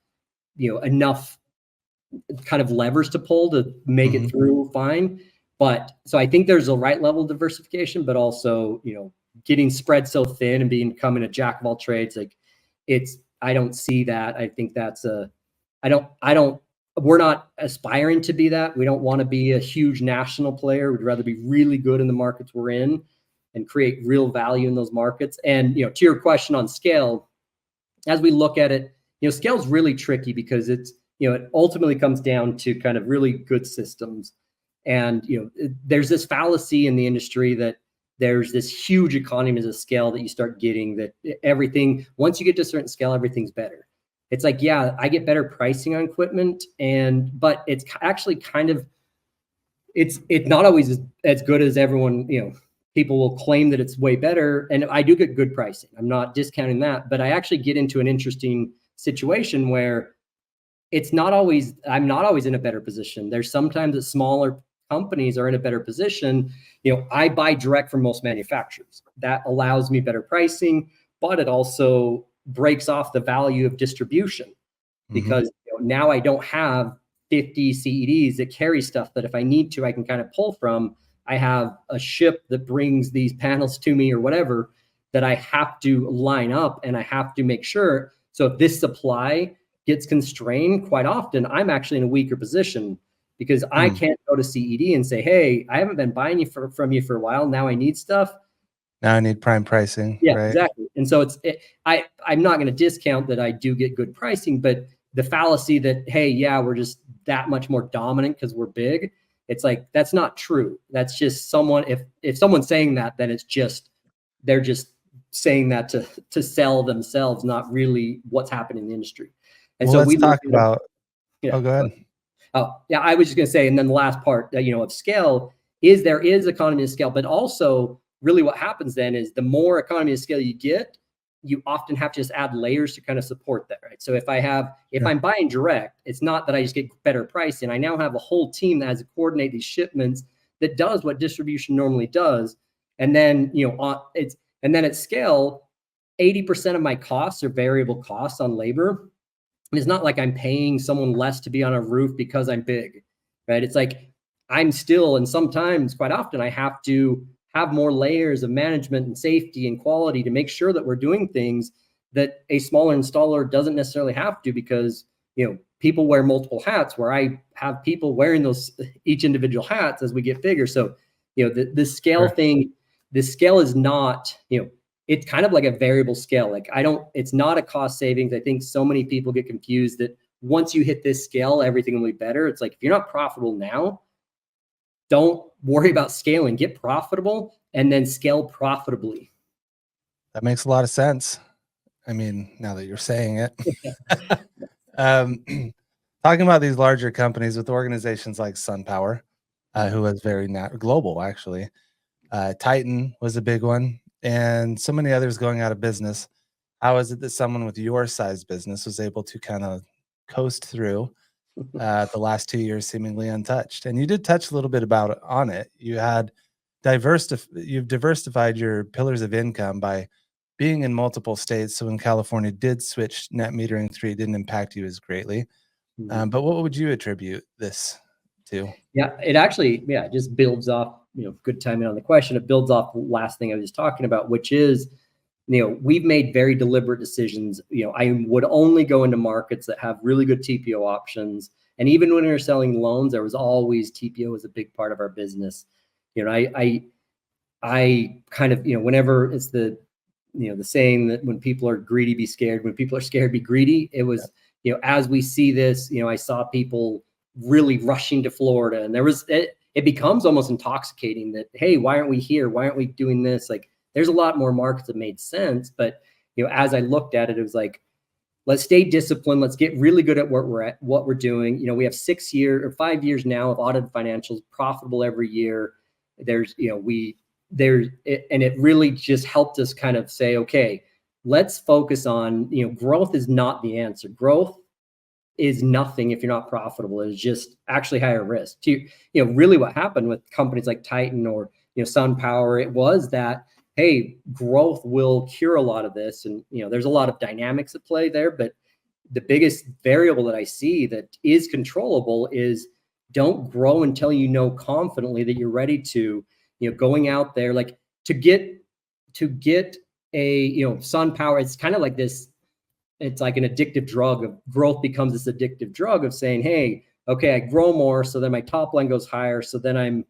enough kind of levers to pull to make it through fine. But so I think there's a right level of diversification, but also, getting spread so thin and becoming a jack of all trades, I don't see that. I think that's we're not aspiring to be that. We don't want to be a huge national player. We'd rather be really good in the markets we're in and create real value in those markets. And, to your question on scale, as we look at it, scale is really tricky because it's, it ultimately comes down to kind of really good systems. And, there's this fallacy in the industry that there's this huge economies of scale that you start getting, that everything, once you get to a certain scale, everything's better. It's yeah, I get better pricing on equipment, but it's actually it's not always as good as everyone, people will claim that it's way better. And I do get good pricing. I'm not discounting that, but I actually get into an interesting situation where I'm not always in a better position. There's sometimes that smaller companies are in a better position. I buy direct from most manufacturers. That allows me better pricing, but it also breaks off the value of distribution because now I don't have 50 CEDs that carry stuff that if I need to, I can kind of pull from. I have a ship that brings these panels to me or whatever that I have to line up, and I have to make sure. So if this supply gets constrained, quite often I'm actually in a weaker position because I can't go to CED and say, hey, I haven't been buying from you for a while. Now I need stuff. Now I need prime pricing. Yeah, right? Exactly. And so I'm not going to discount that I do get good pricing, but the fallacy that, hey, yeah, we're just that much more dominant because we're big. It's that's not true. That's just someone, if someone's saying that, then they're just saying that to sell themselves, not really what's happening in the industry. And so let's talk about, go ahead. Oh, yeah, I was just going to say, and then the last part, of scale is there is economy of scale, but also really what happens then is the more economy of scale you get, you often have to just add layers to kind of support that, right? So if I'm buying direct, it's not that I just get better pricing. I now have a whole team that has to coordinate these shipments that does what distribution normally does. And then, and then at scale, 80% of my costs are variable costs on labor. And it's not like I'm paying someone less to be on a roof because I'm big, right? It's I'm still, and sometimes quite often I have to have more layers of management and safety and quality to make sure that we're doing things that a smaller installer doesn't necessarily have to, because, people wear multiple hats where I have people wearing those each individual hats as we get bigger. So, the scale thing, the scale is not, it's kind of like a variable scale. It's not a cost savings. I think so many people get confused that once you hit this scale, everything will be better. It's if you're not profitable now, don't worry about scaling, get profitable and then scale profitably. That makes a lot of sense. I mean, now that you're saying it, talking about these larger companies with organizations like SunPower, who is very global, actually. Titan was a big one, and so many others going out of business. How is it that someone with your size business was able to kind of coast through the last 2 years seemingly untouched? And you did touch a little bit on it. You've diversified your pillars of income by being in multiple states. So when California did switch net metering 3, it didn't impact you as greatly. But what would you attribute this to? Yeah, it actually, it just builds off, good timing on the question. It builds off the last thing I was just talking about, which is, we've made very deliberate decisions. I would only go into markets that have really good TPO options. And even when we were selling loans, there was always TPO was a big part of our business. I kind of, whenever it's the the saying that when people are greedy, be scared. When people are scared, be greedy. It was, as we see this, I saw people really rushing to Florida, and it becomes almost intoxicating that, hey, why aren't we here? Why aren't we doing this? Like, there's a lot more markets that made sense. But, as I looked at it, it was like, let's stay disciplined. Let's get really good at what we're doing. We have 5 years now of audited financials, profitable every year. And it really just helped us kind of say, okay, let's focus on, growth is not the answer. Growth is nothing if you're not profitable. It's just actually higher risk. Really what happened with companies like Titan or, SunPower, it was that, hey, growth will cure a lot of this. And, there's a lot of dynamics at play there, but the biggest variable that I see that is controllable is don't grow until you know confidently that you're ready to, going out there, like to get a, SunPower, it's kind of like this, it's like an addictive drug of growth becomes this addictive drug of saying, hey, okay, I grow more. So then my top line goes higher. So then I'm,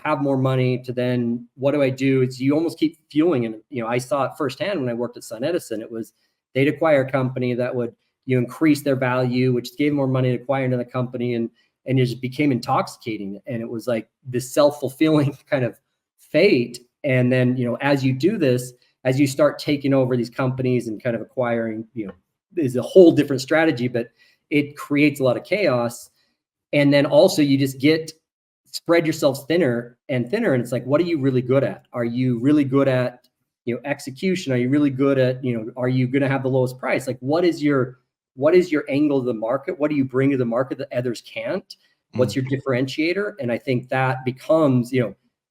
have more money to then what do I do? It's you almost keep fueling. And, I saw it firsthand when I worked at SunEdison. It was, they'd acquire a company that would, increase their value, which gave more money to acquire another company. And it just became intoxicating. And it was like this self-fulfilling kind of fate. And then, as you do this, as you start taking over these companies and kind of acquiring, is a whole different strategy, but it creates a lot of chaos. And then also you just spread yourself thinner and thinner. And it's like, what are you really good at? Are you really good at, execution? Are you really good at, are you going to have the lowest price? Like, what is your angle to the market? What do you bring to the market that others can't? What's your differentiator? And I think that becomes,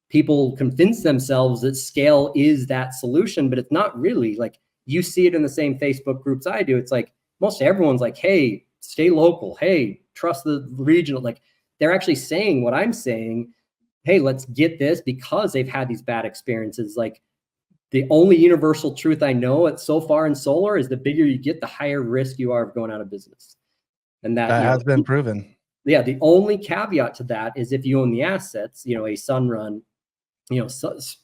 people convince themselves that scale is that solution, but it's not really. Like, you see it in the same Facebook groups I do. It's like most everyone's like, hey, stay local. Hey, trust the regional. Like, they're actually saying what I'm saying. Hey, let's get this because they've had these bad experiences. Like, the only universal truth I know so far in solar is the bigger you get, the higher risk you are of going out of business. And that has been proven. Yeah. The only caveat to that is if you own the assets, a Sunrun,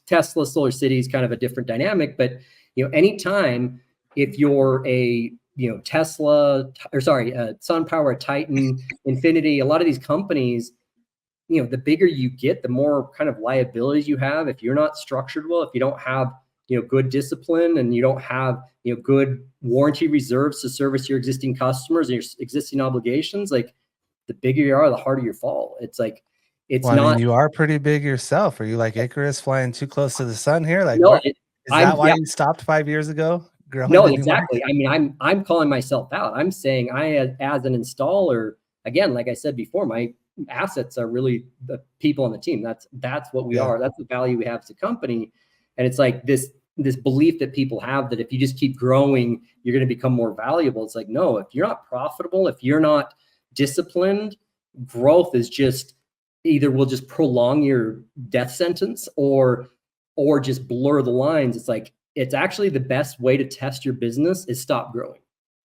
Tesla, Solar City is kind of a different dynamic, but, anytime if you're a, SunPower, Titan, Infinity, a lot of these companies, the bigger you get, the more kind of liabilities you have. If you're not structured well, if you don't have, good discipline and you don't have, good warranty reserves to service your existing customers and your existing obligations, like the bigger you are, the harder you fall. It's like, it's not. I mean, you are pretty big yourself. Are you like Icarus flying too close to the sun here? Like, no, is that why you stopped 5 years ago? No, exactly. I mean, I'm calling myself out. I'm saying as an installer, again, like I said before, my assets are really the people on the team. That's what we are. That's the value we have as a company. And it's like this belief that people have that if you just keep growing, you're going to become more valuable. It's like, no, if you're not profitable, if you're not disciplined, growth is just either will just prolong your death sentence or just blur the lines. It's like, it's actually the best way to test your business is stop growing.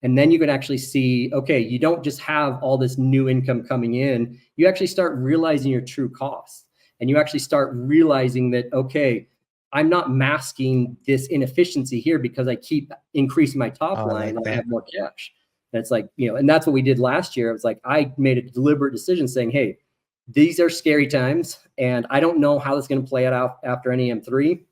And then you can actually see, okay, you don't just have all this new income coming in. You actually start realizing your true costs. And you actually start realizing that, okay, I'm not masking this inefficiency here because I keep increasing my top line and I have more cash. And it's like, and that's what we did last year. It was like, I made a deliberate decision saying, hey, these are scary times. And I don't know how this is going to play out after NEM3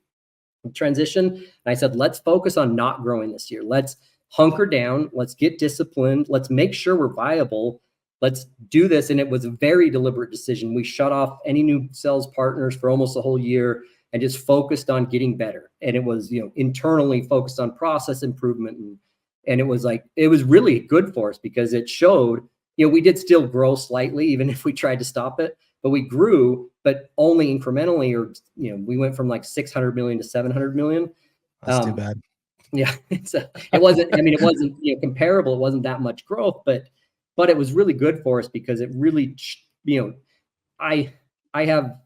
transition. And I said, let's focus on not growing this year. Let's hunker down. Let's get disciplined. Let's make sure we're viable. Let's do this. And it was a very deliberate decision. We shut off any new sales partners for almost a whole year and just focused on getting better. And it was, internally focused on process improvement. And it was like, it was really good for us because it showed, we did still grow slightly, even if we tried to stop it, but we grew, but only incrementally, or, we went from like 600 million to 700 million. That's too bad. Yeah. It wasn't, it wasn't, comparable. It wasn't that much growth, but it was really good for us because it really, I have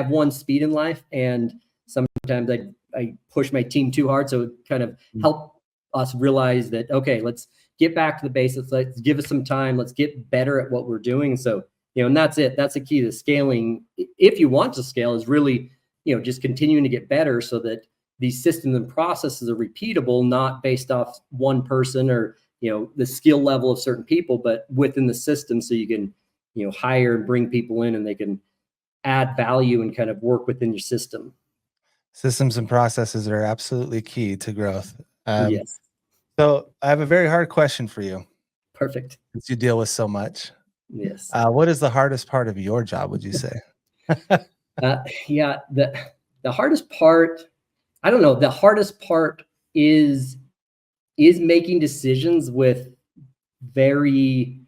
one speed in life, and sometimes I push my team too hard. So it kind of helped us realize that, okay, let's get back to the basics. Let's give us some time. Let's get better at what we're doing. So, and that's it. That's the key to scaling. If you want to scale, is really, just continuing to get better so that these systems and processes are repeatable, not based off one person or, the skill level of certain people, but within the system. So you can, hire and bring people in and they can add value and kind of work within your system. Systems and processes are absolutely key to growth. Yes. So I have a very hard question for you. Perfect. Since you deal with so much. Yes. What is the hardest part of your job, would you say? Yeah, the hardest part, I don't know. The hardest part is making decisions with very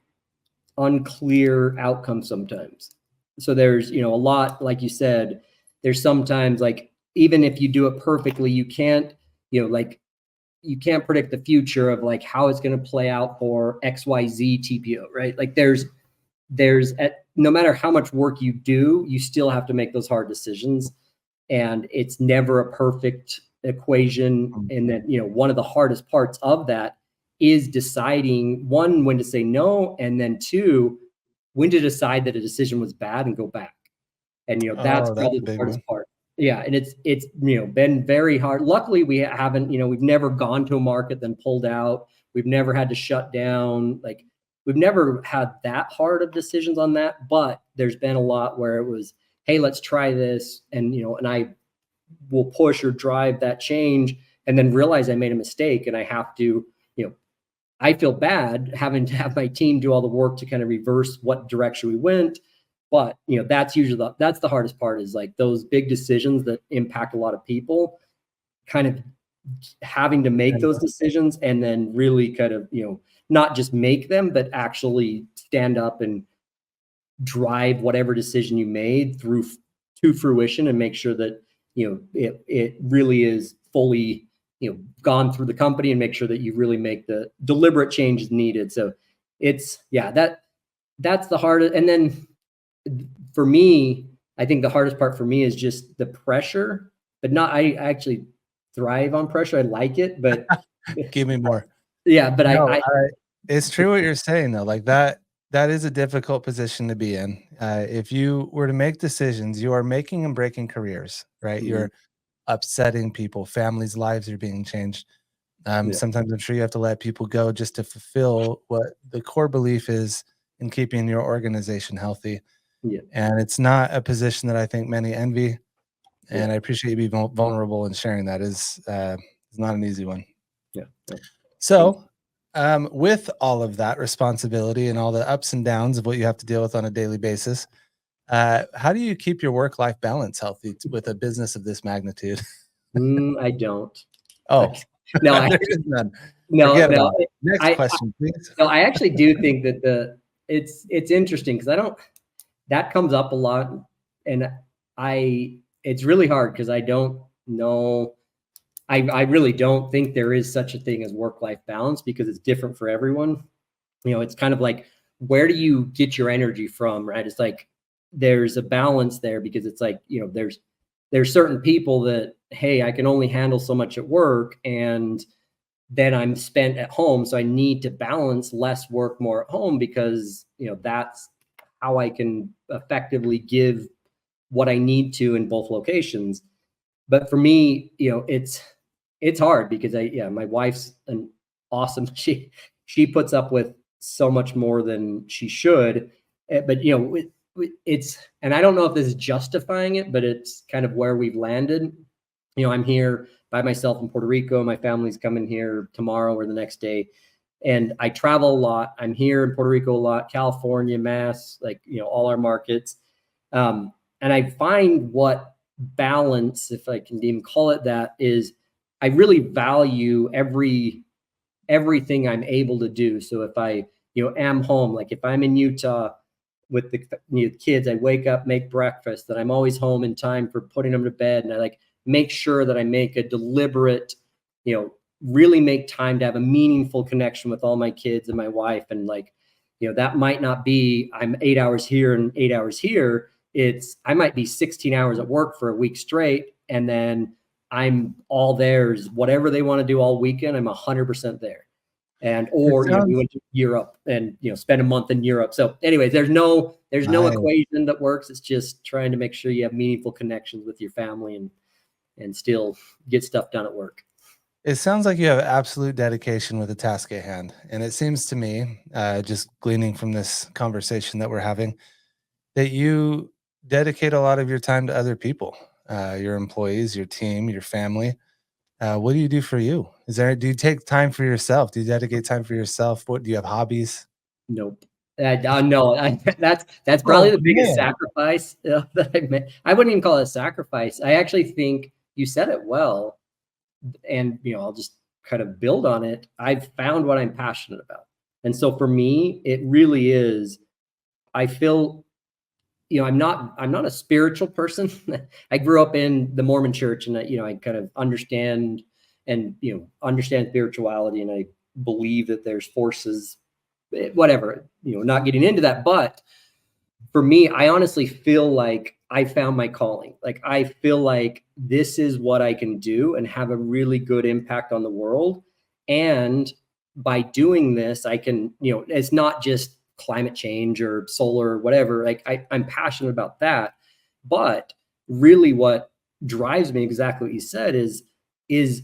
unclear outcomes sometimes. So there's, a lot, like you said, there's sometimes like, even if you do it perfectly, you can't, you can't predict the future of like how it's going to play out for XYZ TPO, right? Like there's no matter how much work you do, you still have to make those hard decisions. And it's never a perfect equation. And then, one of the hardest parts of that is deciding, one, when to say no, and then two, when to decide that a decision was bad and go back. And, that's probably the hardest part. Yeah. And it's been very hard. Luckily, we haven't, we've never gone to a market, then pulled out. We've never had to shut down. Like, we've never had that hard of decisions on that, but there's been a lot where it was, hey, let's try this. And, and I will push or drive that change and then realize I made a mistake and I have to, I feel bad having to have my team do all the work to kind of reverse what direction we went. But, that's usually that's the hardest part, is like those big decisions that impact a lot of people, kind of having to make those decisions and then really kind of, not just make them, but actually stand up and drive whatever decision you made through to fruition and make sure that, it really is fully, gone through the company, and make sure that you really make the deliberate changes needed. So it's, that's the hardest. And then for me, I think the hardest part for me is just the pressure, but I actually thrive on pressure. I like it, but give me more. Yeah. But no, it's true what you're saying though. Like that is a difficult position to be in. If you were to make decisions, you are making and breaking careers, right? Mm-hmm. You're upsetting people, families' lives are being changed. Sometimes I'm sure you have to let people go just to fulfill what the core belief is in keeping your organization healthy. Yeah. And it's not a position that I think many envy. And I appreciate you being vulnerable and sharing that. Is not an easy one. Yeah. So with all of that responsibility and all the ups and downs of what you have to deal with on a daily basis, how do you keep your work-life balance healthy with a business of this magnitude? I don't. Oh, no, no. Next question, please. No, I actually do think that it's interesting because that comes up a lot, and it's really hard because I don't know. I really don't think there is such a thing as work-life balance because it's different for everyone. It's kind of like, where do you get your energy from, right? It's like, there's a balance there because it's like, there's certain people that, hey, I can only handle so much at work and then I'm spent at home. So I need to balance less work, more at home because, that's how I can effectively give what I need to in both locations. But for me, it's hard because my wife's an awesome, she puts up with so much more than she should. But, it's, and I don't know if this is justifying it, but it's kind of where we've landed. I'm here by myself in Puerto Rico. My family's coming here tomorrow or the next day. And I travel a lot. I'm here in Puerto Rico a lot, California, Mass, like, all our markets. And I find what balance, if I can even call it that, is I really value everything I'm able to do. So if I, am home, like if I'm in Utah with the kids, I wake up, make breakfast, that I'm always home in time for putting them to bed. And I make sure that I make a deliberate, really make time to have a meaningful connection with all my kids and my wife. And that might not be, I'm 8 hours here and 8 hours here. I might be 16 hours at work for a week straight. And then I'm all theirs, whatever they want to do all weekend, I'm 100% there. Or we went to Europe and, spend a month in Europe. So anyways, there's no equation that works. It's just trying to make sure you have meaningful connections with your family. And and still get stuff done at work. It sounds like you have absolute dedication with the task at hand. And it seems to me, just gleaning from this conversation that we're having, that you dedicate a lot of your time to other people, your employees, your team, your family. What do you do for you? Do you take time for yourself? Do you dedicate time for yourself? What do you have hobbies? Nope. No, that's probably the biggest sacrifice that I've made. I wouldn't even call it a sacrifice. I actually think you said it well, and I'll just kind of build on it. I've found what I'm passionate about, and so for me, it really is. I feel, I'm not a spiritual person. I grew up in the Mormon church, and I kind of understand spirituality, and I believe that there's forces, whatever, not getting into that. But for me, I honestly feel like I found my calling. Like, I feel like this is what I can do and have a really good impact on the world. And by doing this, I can, it's not just climate change or solar or whatever. Like, I'm passionate about that. But really what drives me, exactly what you said, is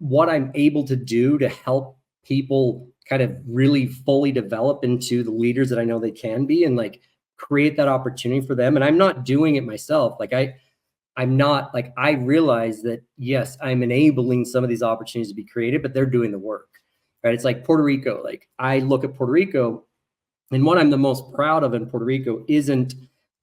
what I'm able to do to help people kind of really fully develop into the leaders that I know they can be, and like create that opportunity for them. And I'm not doing it myself. Like, I'm not like, I realize that, yes, I'm enabling some of these opportunities to be created, but they're doing the work, right? It's like Puerto Rico. Like, I look at Puerto Rico, and what I'm the most proud of in Puerto Rico isn't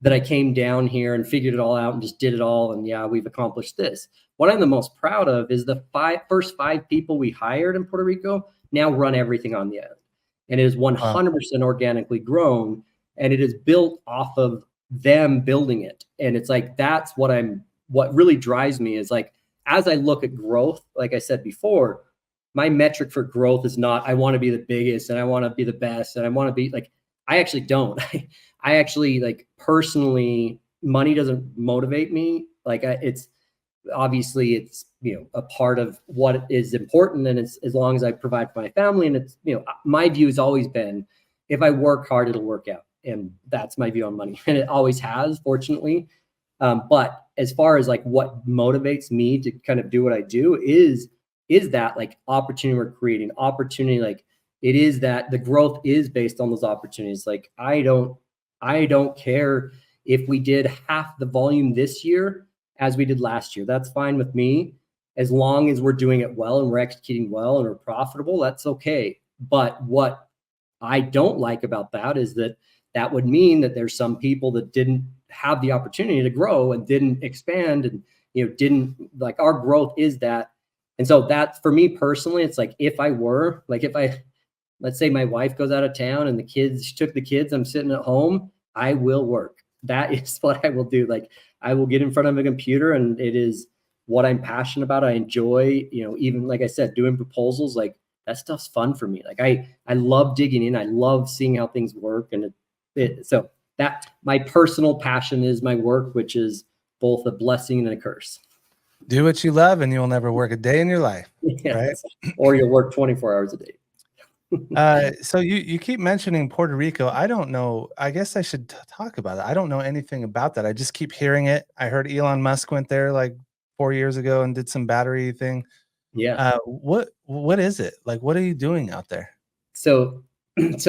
that I came down here and figured it all out and just did it all, and yeah, we've accomplished this. What I'm the most proud of is the first five people we hired in Puerto Rico now run everything on the island. And it is 100% organically grown, and it is built off of them building it. And it's like, that's what really drives me is like, as I look at growth, like I said before, my metric for growth is not, I want to be the biggest and I want to be the best and I want to be like, I actually don't. I actually, like, personally, money doesn't motivate me. Like, it's obviously it's, a part of what is important. And it's, as long as I provide for my family, and it's, my view has always been, if I work hard, it'll work out. And that's my view on money. And it always has, fortunately. But as far as like what motivates me to kind of do what I do is that like opportunity we're creating, opportunity, like it is that the growth is based on those opportunities. Like, I don't care if we did half the volume this year as we did last year. That's fine with me, as long as we're doing it well and we're executing well and we're profitable. That's okay. But what I don't like about that is that would mean that there's some people that didn't have the opportunity to grow and didn't expand, and didn't, like, our growth is that. And so that, for me personally, it's like, if let's say my wife goes out of town and she took the kids, I'm sitting at home, I will work. That is what I will do. Like, I will get in front of a computer, and it is what I'm passionate about. I enjoy, even like I said, doing proposals, like that stuff's fun for me. Like, I love digging in. I love seeing how things work. And so that my personal passion is my work, which is both a blessing and a curse. Do what you love and you'll never work a day in your life. Yes. Right? Or you'll work 24 hours a day. So you keep mentioning Puerto Rico. I don't know. I guess I should talk about it. I don't know anything about that. I just keep hearing it. I heard Elon Musk went there like 4 years ago and did some battery thing. Yeah. What is it? Like, what are you doing out there? So it's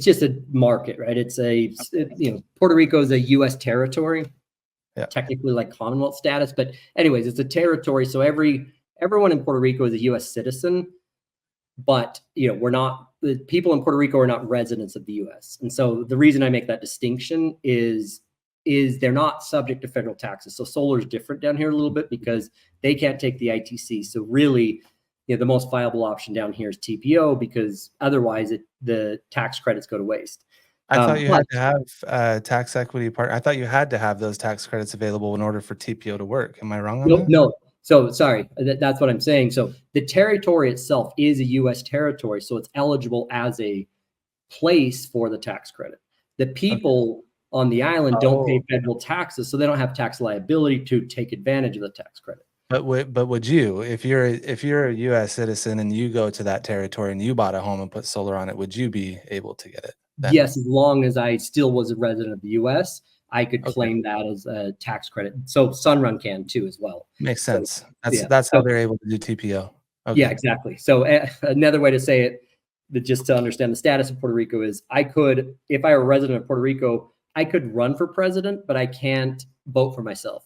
just a market, right? Puerto Rico is a U.S. territory, technically like Commonwealth status, but anyways, it's a territory. So everyone in Puerto Rico is a U.S. citizen, but the people in Puerto Rico are not residents of the U.S. And so the reason I make that distinction is they're not subject to federal taxes. So solar is different down here a little bit because they can't take the ITC. So really, the most viable option down here is TPO, because otherwise the tax credits go to waste. I thought you had to have tax equity part. I thought you had to have those tax credits available in order for TPO to work. Am I wrong on that? No. So sorry, that's what I'm saying. So the territory itself is a U.S. territory, so it's eligible as a place for the tax credit. The people on the island don't pay federal taxes, so they don't have tax liability to take advantage of the tax credit. But would you, if you're a U.S. citizen and you go to that territory and you bought a home and put solar on it, would you be able to get it then? Yes, as long as I still was a resident of the U.S., I could claim that as a tax credit. So Sunrun can too as well. Makes sense. So, That's how they're able to do TPO. Okay. Yeah, exactly. So another way to say it, but just to understand the status of Puerto Rico is I could, if I were a resident of Puerto Rico, I could run for president, but I can't vote for myself.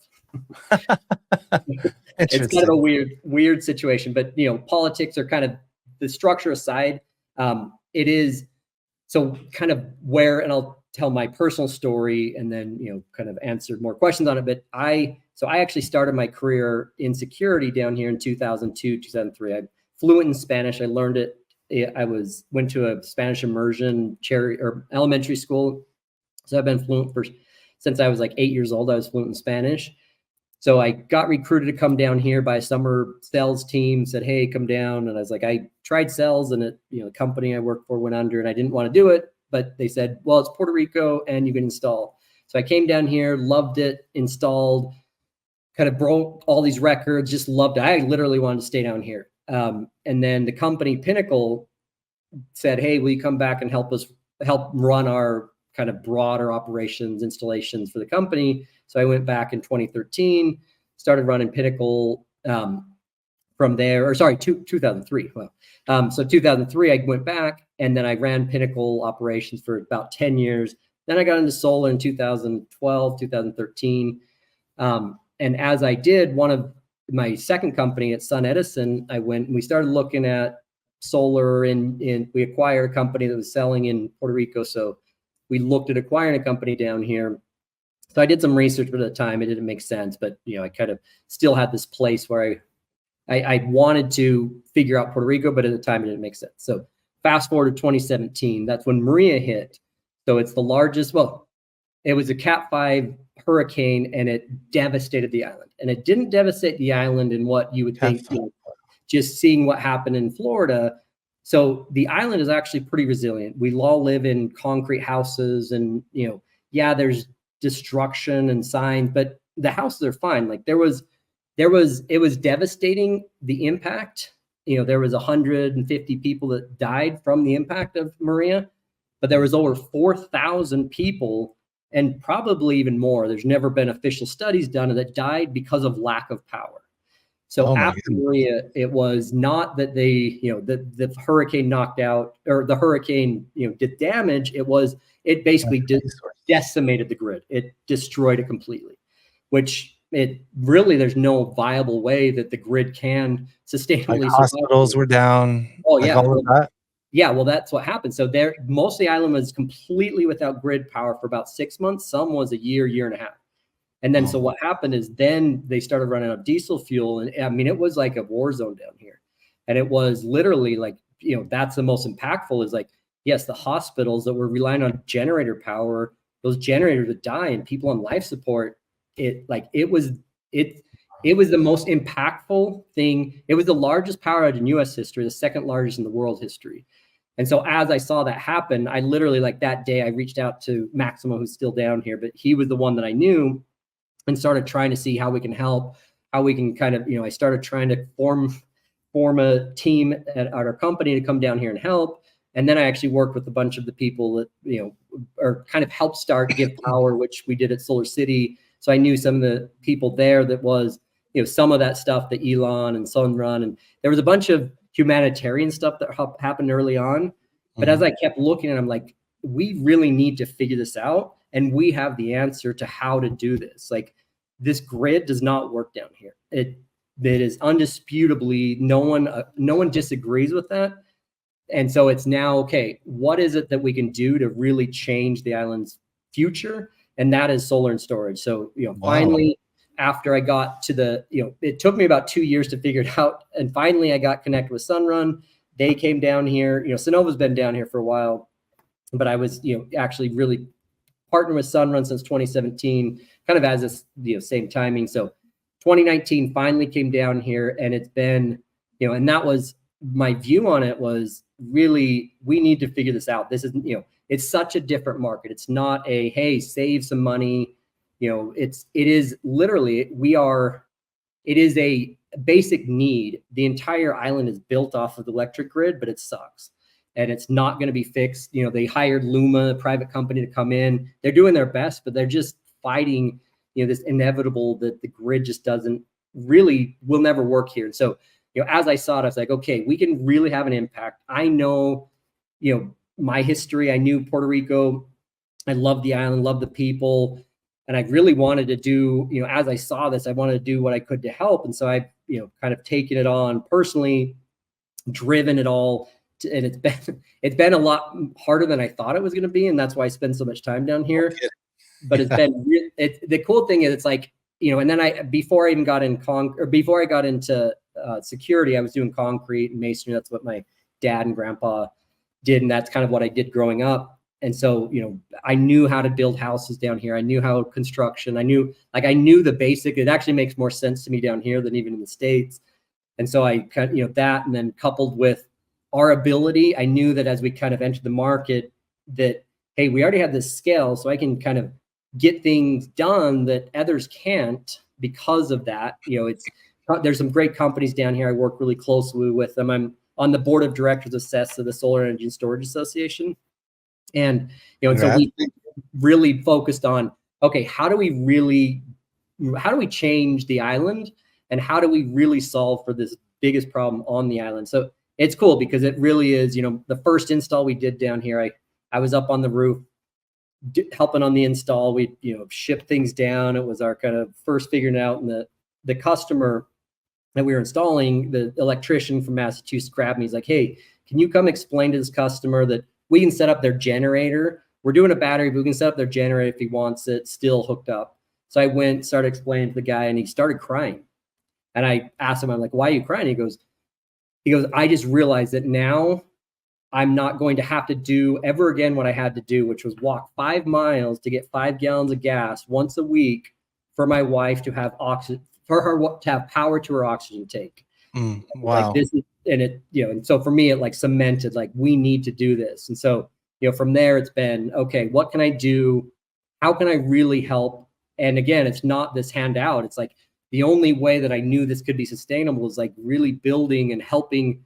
It's kind of a weird situation, but politics are kind of the structure aside. It is so kind of where, and I'll tell my personal story and then, kind of answer more questions on it. But I actually started my career in security down here in 2002, 2003. I'm fluent in Spanish. I learned it. I went to a Spanish immersion elementary school. So I've been fluent since I was like 8 years old. I was fluent in Spanish. So I got recruited to come down here by a summer sales team, said, hey, come down. And I was like, I tried sales and the company I worked for went under and I didn't want to do it. But they said, well, it's Puerto Rico and you can install. So I came down here, loved it, installed, kind of broke all these records, just loved it. I literally wanted to stay down here. And then the company Pinnacle said, hey, will you come back and help run our kind of broader operations installations for the company? So I went back in 2013, started running Pinnacle from there, 2003. Well, so 2003, I went back and then I ran Pinnacle operations for about 10 years. Then I got into solar in 2012, 2013. And as I did, one of my second company at Sun Edison, I went and we started looking at solar and we acquired a company that was selling in Puerto Rico. So we looked at acquiring a company down here. So I did some research, but at the time it didn't make sense. But I kind of still had this place where I wanted to figure out Puerto Rico, but at the time it didn't make sense. So fast forward to 2017, that's when Maria hit. So it's the largest, it was a Cat 5 hurricane and it devastated the island. And it didn't devastate the island in what you would think, just seeing what happened in Florida. So the island is actually pretty resilient. We all live in concrete houses and, there's destruction and signs, but the houses are fine. Like it was devastating, the impact. There was 150 people that died from the impact of Maria, but there was over 4,000 people and probably even more. There's never been official studies done that died because of lack of power. So after Maria, it was not that the hurricane knocked out or the hurricane, did damage. It basically decimated the grid. It destroyed it completely, which there's no viable way that the grid can sustainably survive. Hospitals were down. Oh yeah. All of that. Yeah, well, that's what happened. So most of the island was completely without grid power for about 6 months. Some was a year and a half. And then, so what happened is then they started running out of diesel fuel. And I mean, it was like a war zone down here. And it was literally like, that's the most impactful is like, yes, the hospitals that were relying on generator power, those generators would die and people on life support. It was the most impactful thing. It was the largest power outage in U.S. history, the second largest in the world history. And so as I saw that happen, I literally that day I reached out to Maximo, who's still down here, but he was the one that I knew and started trying to see how we can help, how we can kind of, I started trying to form a team at our company to come down here and help. And then I actually worked with a bunch of the people that, or kind of helped start Give Power, which we did at Solar City. So I knew some of the people there that was, some of that stuff, the Elon and Sunrun, and there was a bunch of humanitarian stuff that happened early on. But as I kept looking at it, I'm like, we really need to figure this out. And we have the answer to how to do this. Like this grid does not work down here. It is undisputably, no one disagrees with that. And so it's now, okay, what is it that we can do to really change the island's future? And that is solar and storage. So, finally, after I got to it took me about 2 years to figure it out. And finally I got connected with Sunrun. They came down here, Sunnova's been down here for a while, but I was, actually really partnered with Sunrun since 2017, kind of as this, same timing. So 2019 finally came down here and it's been, and that was my view on it was really, we need to figure this out. This is, it's such a different market. It's not a, hey, save some money. It is literally, it is a basic need. The entire island is built off of the electric grid, but it sucks. And it's not going to be fixed. They hired Luma, a private company, to come in. They're doing their best, but they're just fighting, this inevitable that the grid just will never work here. And so, as I saw it, I was like, okay, we can really have an impact. I know, my history. I knew Puerto Rico. I love the island, love the people. And I really wanted to do, as I saw this, I wanted to do what I could to help. And so I, kind of taken it on personally, driven it all. And it's been a lot harder than I thought it was going to be. And that's why I spend so much time down here. Okay. But it's been, the cool thing is it's like, and then before I even got before I got into security, I was doing concrete and masonry. That's what my dad and grandpa did. And that's kind of what I did growing up. And so, I knew how to build houses down here. I knew how construction, I knew the basic. It actually makes more sense to me down here than even in the States. And so I kind of, that, and then coupled with our ability, I knew that as we kind of entered the market that, hey, we already have this scale, so I can kind of get things done that others can't because of that. There's some great companies down here. I work really closely with them. I'm on the board of directors of CESA, the Solar Energy and Storage Association. And, so we really focused on, okay, how do we change the island, and how do we really solve for this biggest problem on the island? So it's cool because it really is, the first install we did down here, I was up on the roof helping on the install. We, shipped things down. It was our kind of first figuring it out. And the customer that we were installing, the electrician from Massachusetts, grabbed me. He's like, hey, can you come explain to this customer that we can set up their generator? We're doing a battery, but we can set up their generator if he wants it still hooked up. So I went, started explaining to the guy, and he started crying. And I asked him, I'm like, why are you crying? He goes, I just realized that now I'm not going to have to do ever again what I had to do, which was walk 5 miles to get 5 gallons of gas once a week for my wife to have oxygen, for her to have power to her oxygen tank. Wow. Like this is, and it, and so for me, it like cemented, like, we need to do this. And so, from there, it's been, okay, what can I do? How can I really help? And again, it's not this handout. It's like the only way that I knew this could be sustainable is like really building and helping,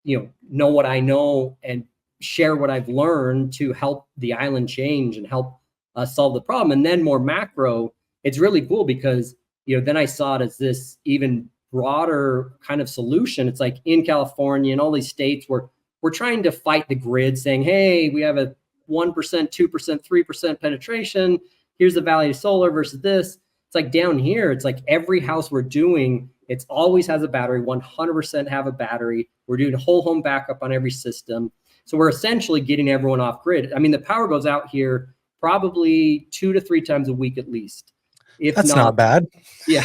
know what I know and share what I've learned to help the island change and help solve the problem. And then more macro, it's really cool because, then I saw it as this even broader kind of solution. It's like in California and all these states where we're trying to fight the grid, saying, hey, we have a 1%, 2%, 3% penetration. Here's the value of solar versus this. It's like down here, it's like every house we're doing, it's always has a battery, 100% have a battery. We're doing a whole home backup on every system. So we're essentially getting everyone off grid. I mean, the power goes out here probably 2 to 3 times a week at least. If That's not bad. Yeah,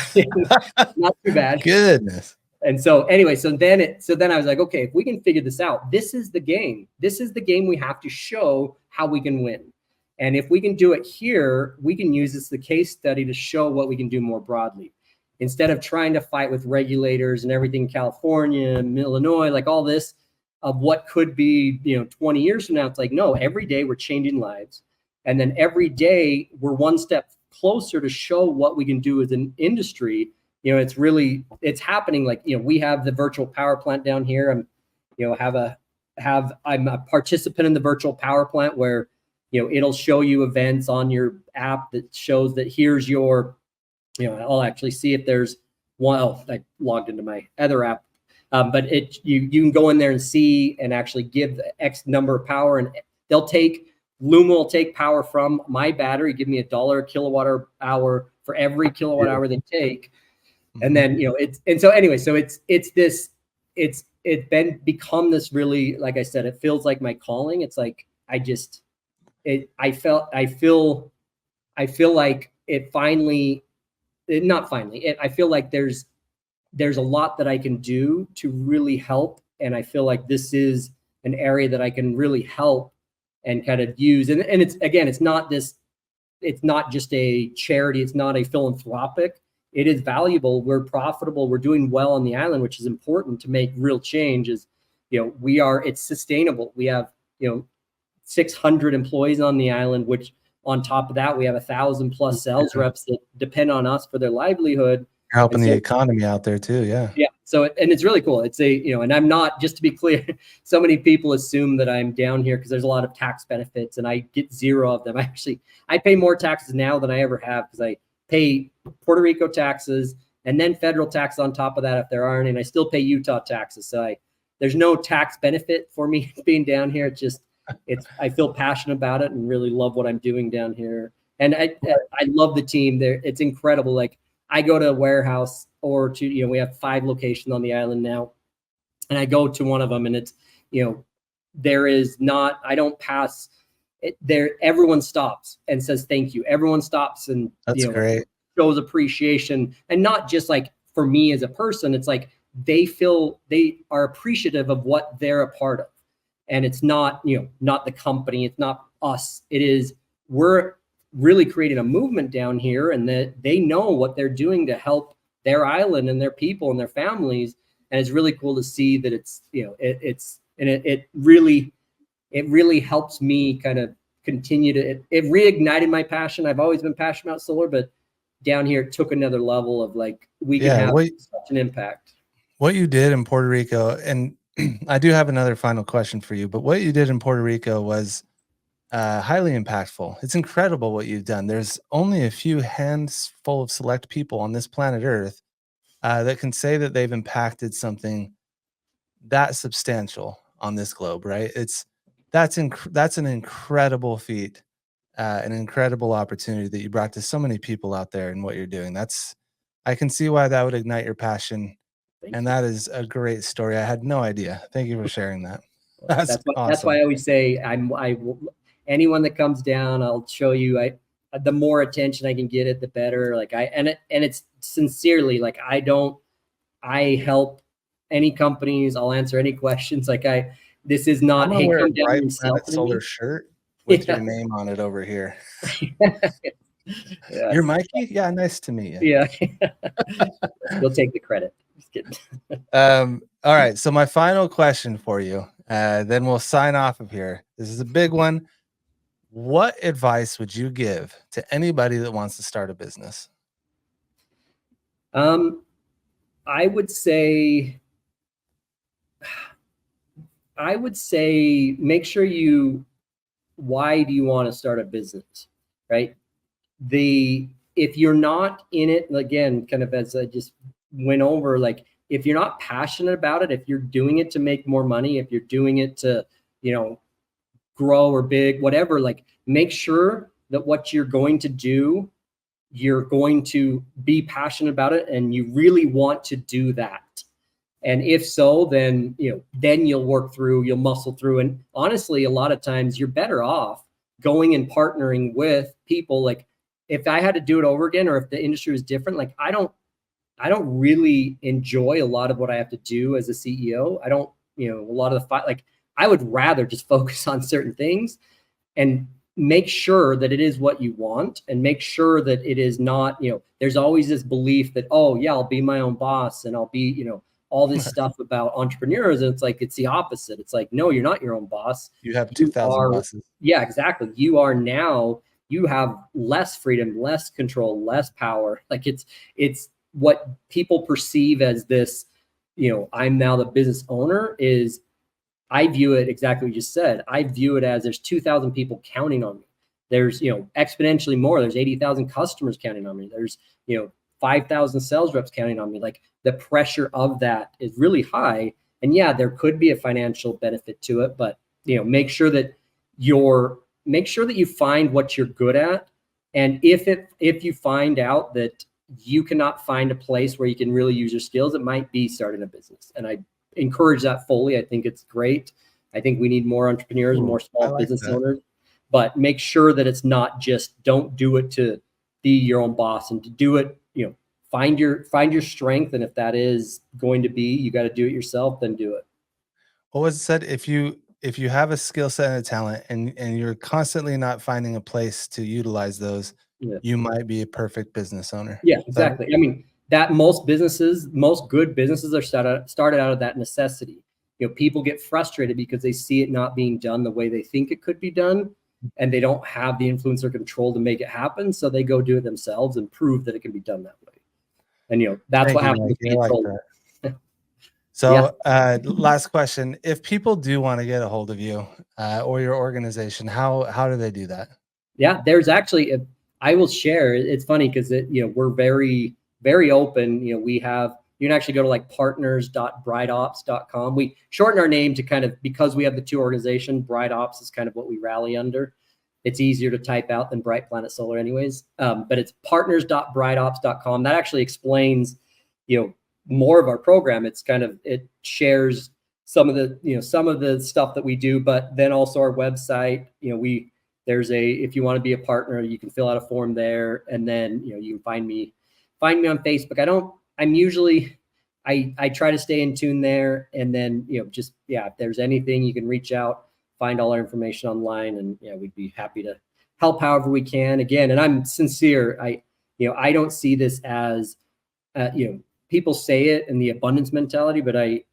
not too bad. Goodness. And so anyway, so then I was like, okay, if we can figure this out, this is the game. This is the game we have to show how we can win. And if we can do it here, we can use this as the case study to show what we can do more broadly. Instead of trying to fight with regulators and everything in California and Illinois, like all this of what could be, 20 years from now, it's like, no, every day we're changing lives. And then every day we're one step closer to show what we can do as an industry. It's happening. Like, we have the virtual power plant down here. I'm a participant in the virtual power plant where, it'll show you events on your app that shows that here's your, I'll actually see if there's one. Oh, I logged into my other app, but you can go in there and see and actually give X number of power, and Luma will take power from my battery, give me $1 a kilowatt hour for every kilowatt hour they take. And then, it's become this really, like I said, it feels like my calling. It's like, I feel like I feel like there's a lot that I can do to really help. And I feel like this is an area that I can really help and kind of use. And it's not just a charity. It's not a philanthropic. It is valuable. We're profitable. We're doing well on the island, which is important to make real change. It's sustainable. We have, 600 employees on the island, which on top of that, we have 1,000 plus sales reps that depend on us for their livelihood. You're helping And the so, economy out there too. Yeah. yeah. So, and it's really cool. It's and I'm not, just to be clear, so many people assume that I'm down here because there's a lot of tax benefits and I get zero of them. I pay more taxes now than I ever have because I pay Puerto Rico taxes and then federal tax on top of that if there aren't, and I still pay Utah taxes. So there's no tax benefit for me being down here. I feel passionate about it and really love what I'm doing down here. And I love the team there. It's incredible. Like, I go to a warehouse or to, we have 5 locations on the island now, and I go to one of them and it's, there is not, I don't pass it there. Everyone stops and says, thank you. Everyone stops and, That's great. Shows appreciation, and not just like for me as a person. It's like, they are appreciative of what they're a part of. And it's not, not the company. It's not us. It is, we're really creating a movement down here, and that they know what they're doing to help their island and their people and their families. And it's really cool to see that it's, it really helps me kind of continue to, it reignited my passion. I've always been passionate about solar, but down here it took another level of like, we can have such an impact. What you did in Puerto Rico, and I do have another final question for you, but what you did in Puerto Rico was highly impactful. It's incredible what you've done. There's only a few handful of select people on this planet Earth that can say that they've impacted something that substantial on this globe, right? That's an incredible feat, an incredible opportunity that you brought to so many people out there in what you're doing. I can see why that would ignite your passion. And that is a great story. I had no idea. Thank you for sharing that. That's awesome. That's why I always say anyone that comes down, I'll show you. The more attention I can get it, the better. Like and it's sincerely, like, I help any companies. I'll answer any questions. Like this is not, I'm hey, wear come a down Bright and sell Planet to Solar me. shirt with your name on it over here. Yeah. You're Mikey? Yeah, nice to meet you. Yeah. You'll take the credit. Just kidding. All right. So my final question for you, then we'll sign off of here. This is a big one. What advice would you give to anybody that wants to start a business? I would say make sure why do you want to start a business, right? If you're not in it, again, kind of as I just went over, like, if you're not passionate about it, if you're doing it to make more money, if you're doing it to, grow or big, whatever, like, make sure that what you're going to do, you're going to be passionate about it and you really want to do that. And if so, then, then you'll muscle through. And honestly, a lot of times you're better off going and partnering with people. Like, if I had to do it over again, or if the industry was different, like, I don't really enjoy a lot of what I have to do as a CEO. I don't, a lot of the like, I would rather just focus on certain things and make sure that it is what you want, and make sure that it is not, there's always this belief that, oh yeah, I'll be my own boss and I'll be, all this stuff about entrepreneurs. And it's like, it's the opposite. It's like, no, you're not your own boss. You have 2,000 bosses. Yeah, exactly. You have less freedom, less control, less power. Like, it's what people perceive as this, I'm now the business owner, is, I view it exactly what you just said. I view it as, there's 2,000 people counting on me. There's, exponentially more. There's 80,000 customers counting on me. There's, 5,000 sales reps counting on me. Like, the pressure of that is really high. And yeah, there could be a financial benefit to it, but, make sure that you find what you're good at. And if you find out that you cannot find a place where you can really use your skills, it might be starting a business. And I encourage that fully. I think it's great. I think we need more entrepreneurs and more small business owners, but make sure that it's not just, don't do it to be your own boss, and to do it, find your strength. And if that is going to be, you got to do it yourself, then do it. What was said, if you have a skill set and a talent, and you're constantly not finding a place to utilize those, you might be a perfect business owner. Yeah, exactly. I mean, that most good businesses are started out of that necessity. People get frustrated because they see it not being done the way they think it could be done, and they don't have the influence or control to make it happen. So they go do it themselves and prove that it can be done that way. And, that's Thank what you, happens with Mikey. I being like solar. that. So, last question: if people do want to get a hold of you or your organization, how do they do that? Yeah, there's actually I will share. It's funny because we're very, very open. We have, you can actually go to like partners.brightops.com. We shorten our name to kind of, because we have the two organizations, Bright Ops is kind of what we rally under. It's easier to type out than Bright Planet Solar anyways. But it's partners.brightops.com. That actually explains, more of our program. It's kind of, it shares some of the stuff that we do, but then also our website, if you want to be a partner, you can fill out a form there, and then you can find me on Facebook. I try to stay in tune there, and then if there's anything, you can reach out, find all our information online, and we'd be happy to help however we can. Again, and I'm sincere. I don't see this as people say it in the abundance mentality, but I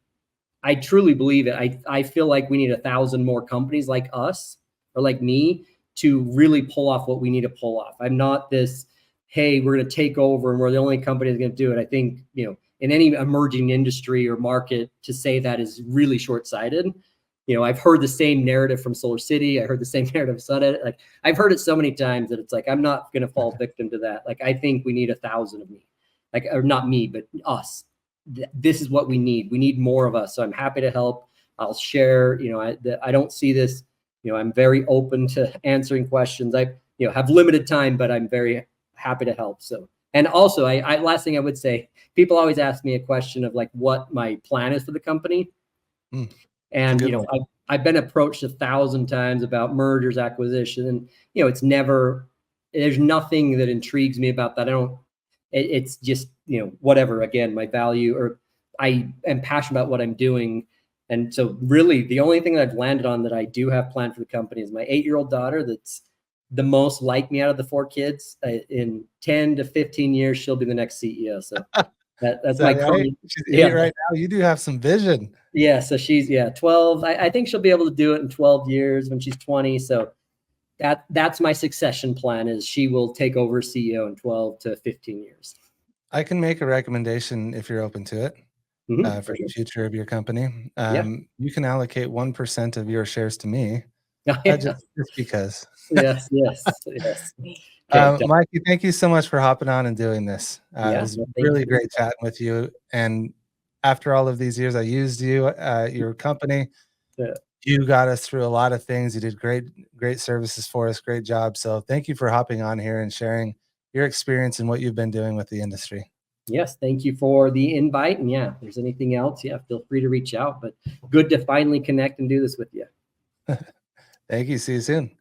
truly believe it. I feel like we need 1,000 more companies like us or like me to really pull off what we need to pull off. I'm not this, hey, we're going to take over and we're the only company that's going to do it. I think, in any emerging industry or market, to say that is really short-sighted. I've heard the same narrative from Solar City. I heard the same narrative of SunEdit. Like, I've heard it so many times that it's like, I'm not going to fall victim to that. Like, I think we need 1,000 of me, or not me, but us. This is what we need. We need more of us. So I'm happy to help. I'll share, I don't see this, I'm very open to answering questions. I, have limited time, but I'm very happy to help. So, and also last thing I would say, people always ask me a question of like what my plan is for the company. And, I've been approached 1,000 times about mergers, acquisition, and, there's nothing that intrigues me about that. It's just, whatever, again, my value, or I am passionate about what I'm doing. And so really the only thing that I've landed on that I do have planned for the company is my 8-year-old daughter. That's the most like me out of the 4 kids. In 10 to 15 years, she'll be the next CEO. So that's my current. She's 8 right now. You do have some vision. Yeah. So she's 12. I think she'll be able to do it in 12 years when she's 20. So that's my succession plan, is she will take over as CEO in 12 to 15 years. I can make a recommendation if you're open to it. For the future of your company. You can allocate 1% of your shares to me. Just because. Yes. Mikey, thank you so much for hopping on and doing this. It was really great chatting with you. And after all of these years, I used your company. You got us through a lot of things. You did great services for us. Great job. So thank you for hopping on here and sharing your experience and what you've been doing with the industry. Yes, thank you for the invite. And if there's anything else, feel free to reach out. But good to finally connect and do this with you. Thank you. See you soon.